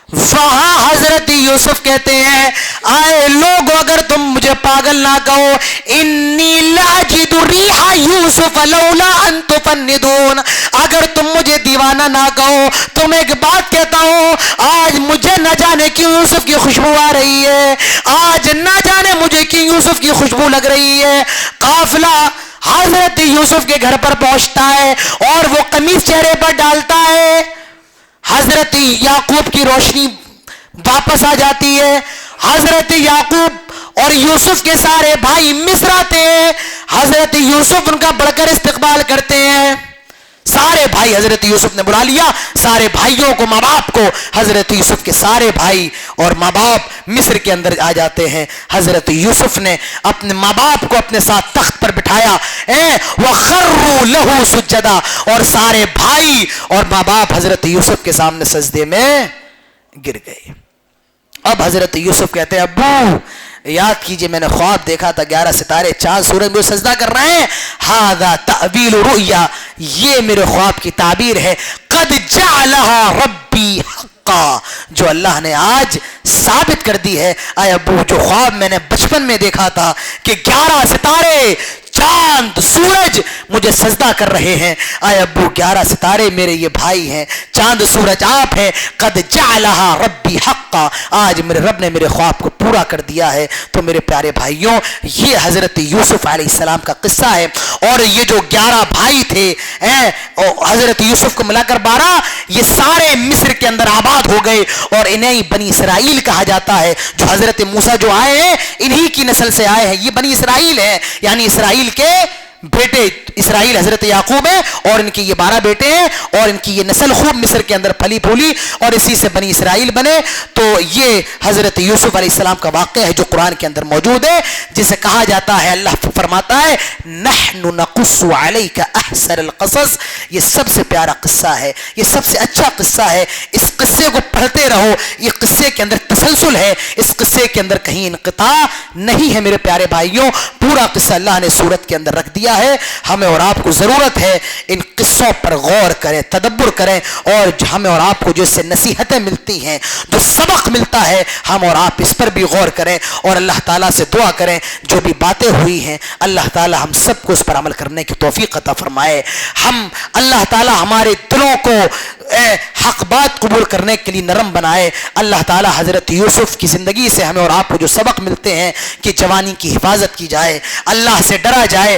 وہاں حضرت یوسف کہتے ہیں آئے لوگ, اگر تم مجھے پاگل نہ کہو, انی لاجد ریح یوسف لولا ان تفندون, اگر تم مجھے دیوانہ نہ کہو تو میں ایک بات کہتا ہوں, آج مجھے نہ جانے کیوں یوسف کی خوشبو آ رہی ہے, آج نہ جانے مجھے کیوں یوسف کی خوشبو لگ رہی ہے. قافلہ حضرت یوسف کے گھر پر پہنچتا ہے اور وہ قمیص چہرے پر ڈالتا ہے. حضرت یعقوب کی روشنی واپس آ جاتی ہے. حضرت یعقوب اور یوسف کے سارے بھائی مصر آتے ہیں. حضرت یوسف ان کا بڑھ کر استقبال کرتے ہیں. سارے بھائی حضرت یوسف نے بلا لیا, سارے بھائیوں کو, ماں باپ کو. حضرت یوسف کے سارے بھائی اور ماں باپ مصر کے اندر آ جاتے ہیں. حضرت یوسف نے اپنے ماں باپ کو اپنے ساتھ تخت پر بٹھایا, وَخَرُّوا لَهُ سُجَّدًا, اور سارے بھائی اور ماں باپ حضرت یوسف کے سامنے سجدے میں گر گئے. اب حضرت یوسف کہتے ہیں ابو یاد کیجئے میں نے خواب دیکھا تھا, 11 ستارے چاند سورج میں سجدہ کر رہے ہیں. ھذا تأویل رؤیا, یہ میرے خواب کی تعبیر ہے. قد جعلها ربی حقا, جو اللہ نے آج ثابت کر دی ہے. اے ابو جو خواب میں نے بچپن میں دیکھا تھا کہ 11 ستارے چاند سورج مجھے سجدہ کر رہے ہیں, اے ابو 11 ستارے میرے یہ بھائی ہیں, چاند سورج آپ ہیں. قد جعلها ربی حقا, آج میرے رب نے میرے خواب کو پورا کر دیا ہے. تو میرے پیارے بھائیوں, یہ حضرت یوسف علیہ السلام کا قصہ ہے. اور یہ جو 11 بھائی تھے حضرت یوسف کو ملا کر 12, یہ سارے مصر کے اندر آباد ہو گئے اور انہیں بنی اسرائیل کہا جاتا ہے. جو حضرت موسیٰ جو آئے ہیں انہی کی نسل سے آئے ہیں, یہ بنی اسرائیل ہے, یعنی اسرائیل کے بیٹے. اسرائیل حضرت یعقوب ہے اور ان کے یہ 12 بیٹے ہیں اور ان کی یہ نسل خوب مصر کے اندر پھلی پھولی اور اسی سے بنی اسرائیل بنے. تو یہ حضرت یوسف علیہ السلام کا واقعہ ہے جو قرآن کے اندر موجود ہے, جسے کہا جاتا ہے, اللہ فرماتا ہے نحن نقص علیک احسن القصص, یہ سب سے پیارا قصہ ہے, یہ سب سے اچھا قصہ ہے. اس قصے کو پڑھتے رہو, یہ قصے کے اندر تسلسل ہے, اس قصے کے اندر کہیں انقطاع نہیں ہے. میرے پیارے بھائیوں, پورا قصہ اللہ نے سورت کے اندر رکھ دیا ہے. ہمیں اور آپ کو ضرورت ہے ان قصوں پر غور کریں, تدبر کریں, اور ہمیں اور آپ کو جو اس سے نصیحتیں ملتی ہیں, جو سبق ملتا ہے, ہم اور آپ اس پر بھی غور کریں اور اللہ تعالیٰ سے دعا کریں جو بھی باتیں ہوئی ہیں اللہ تعالیٰ ہم سب کو اس پر عمل کرنے کی توفیق عطا فرمائے. ہم اللہ تعالیٰ ہمارے دلوں کو حق بات قبول کرنے کے لیے نرم بنائے. اللہ تعالیٰ حضرت یوسف کی زندگی سے ہمیں اور آپ کو جو سبق ملتے ہیں کہ جوانی کی حفاظت کی جائے, اللہ سے ڈرا جائے,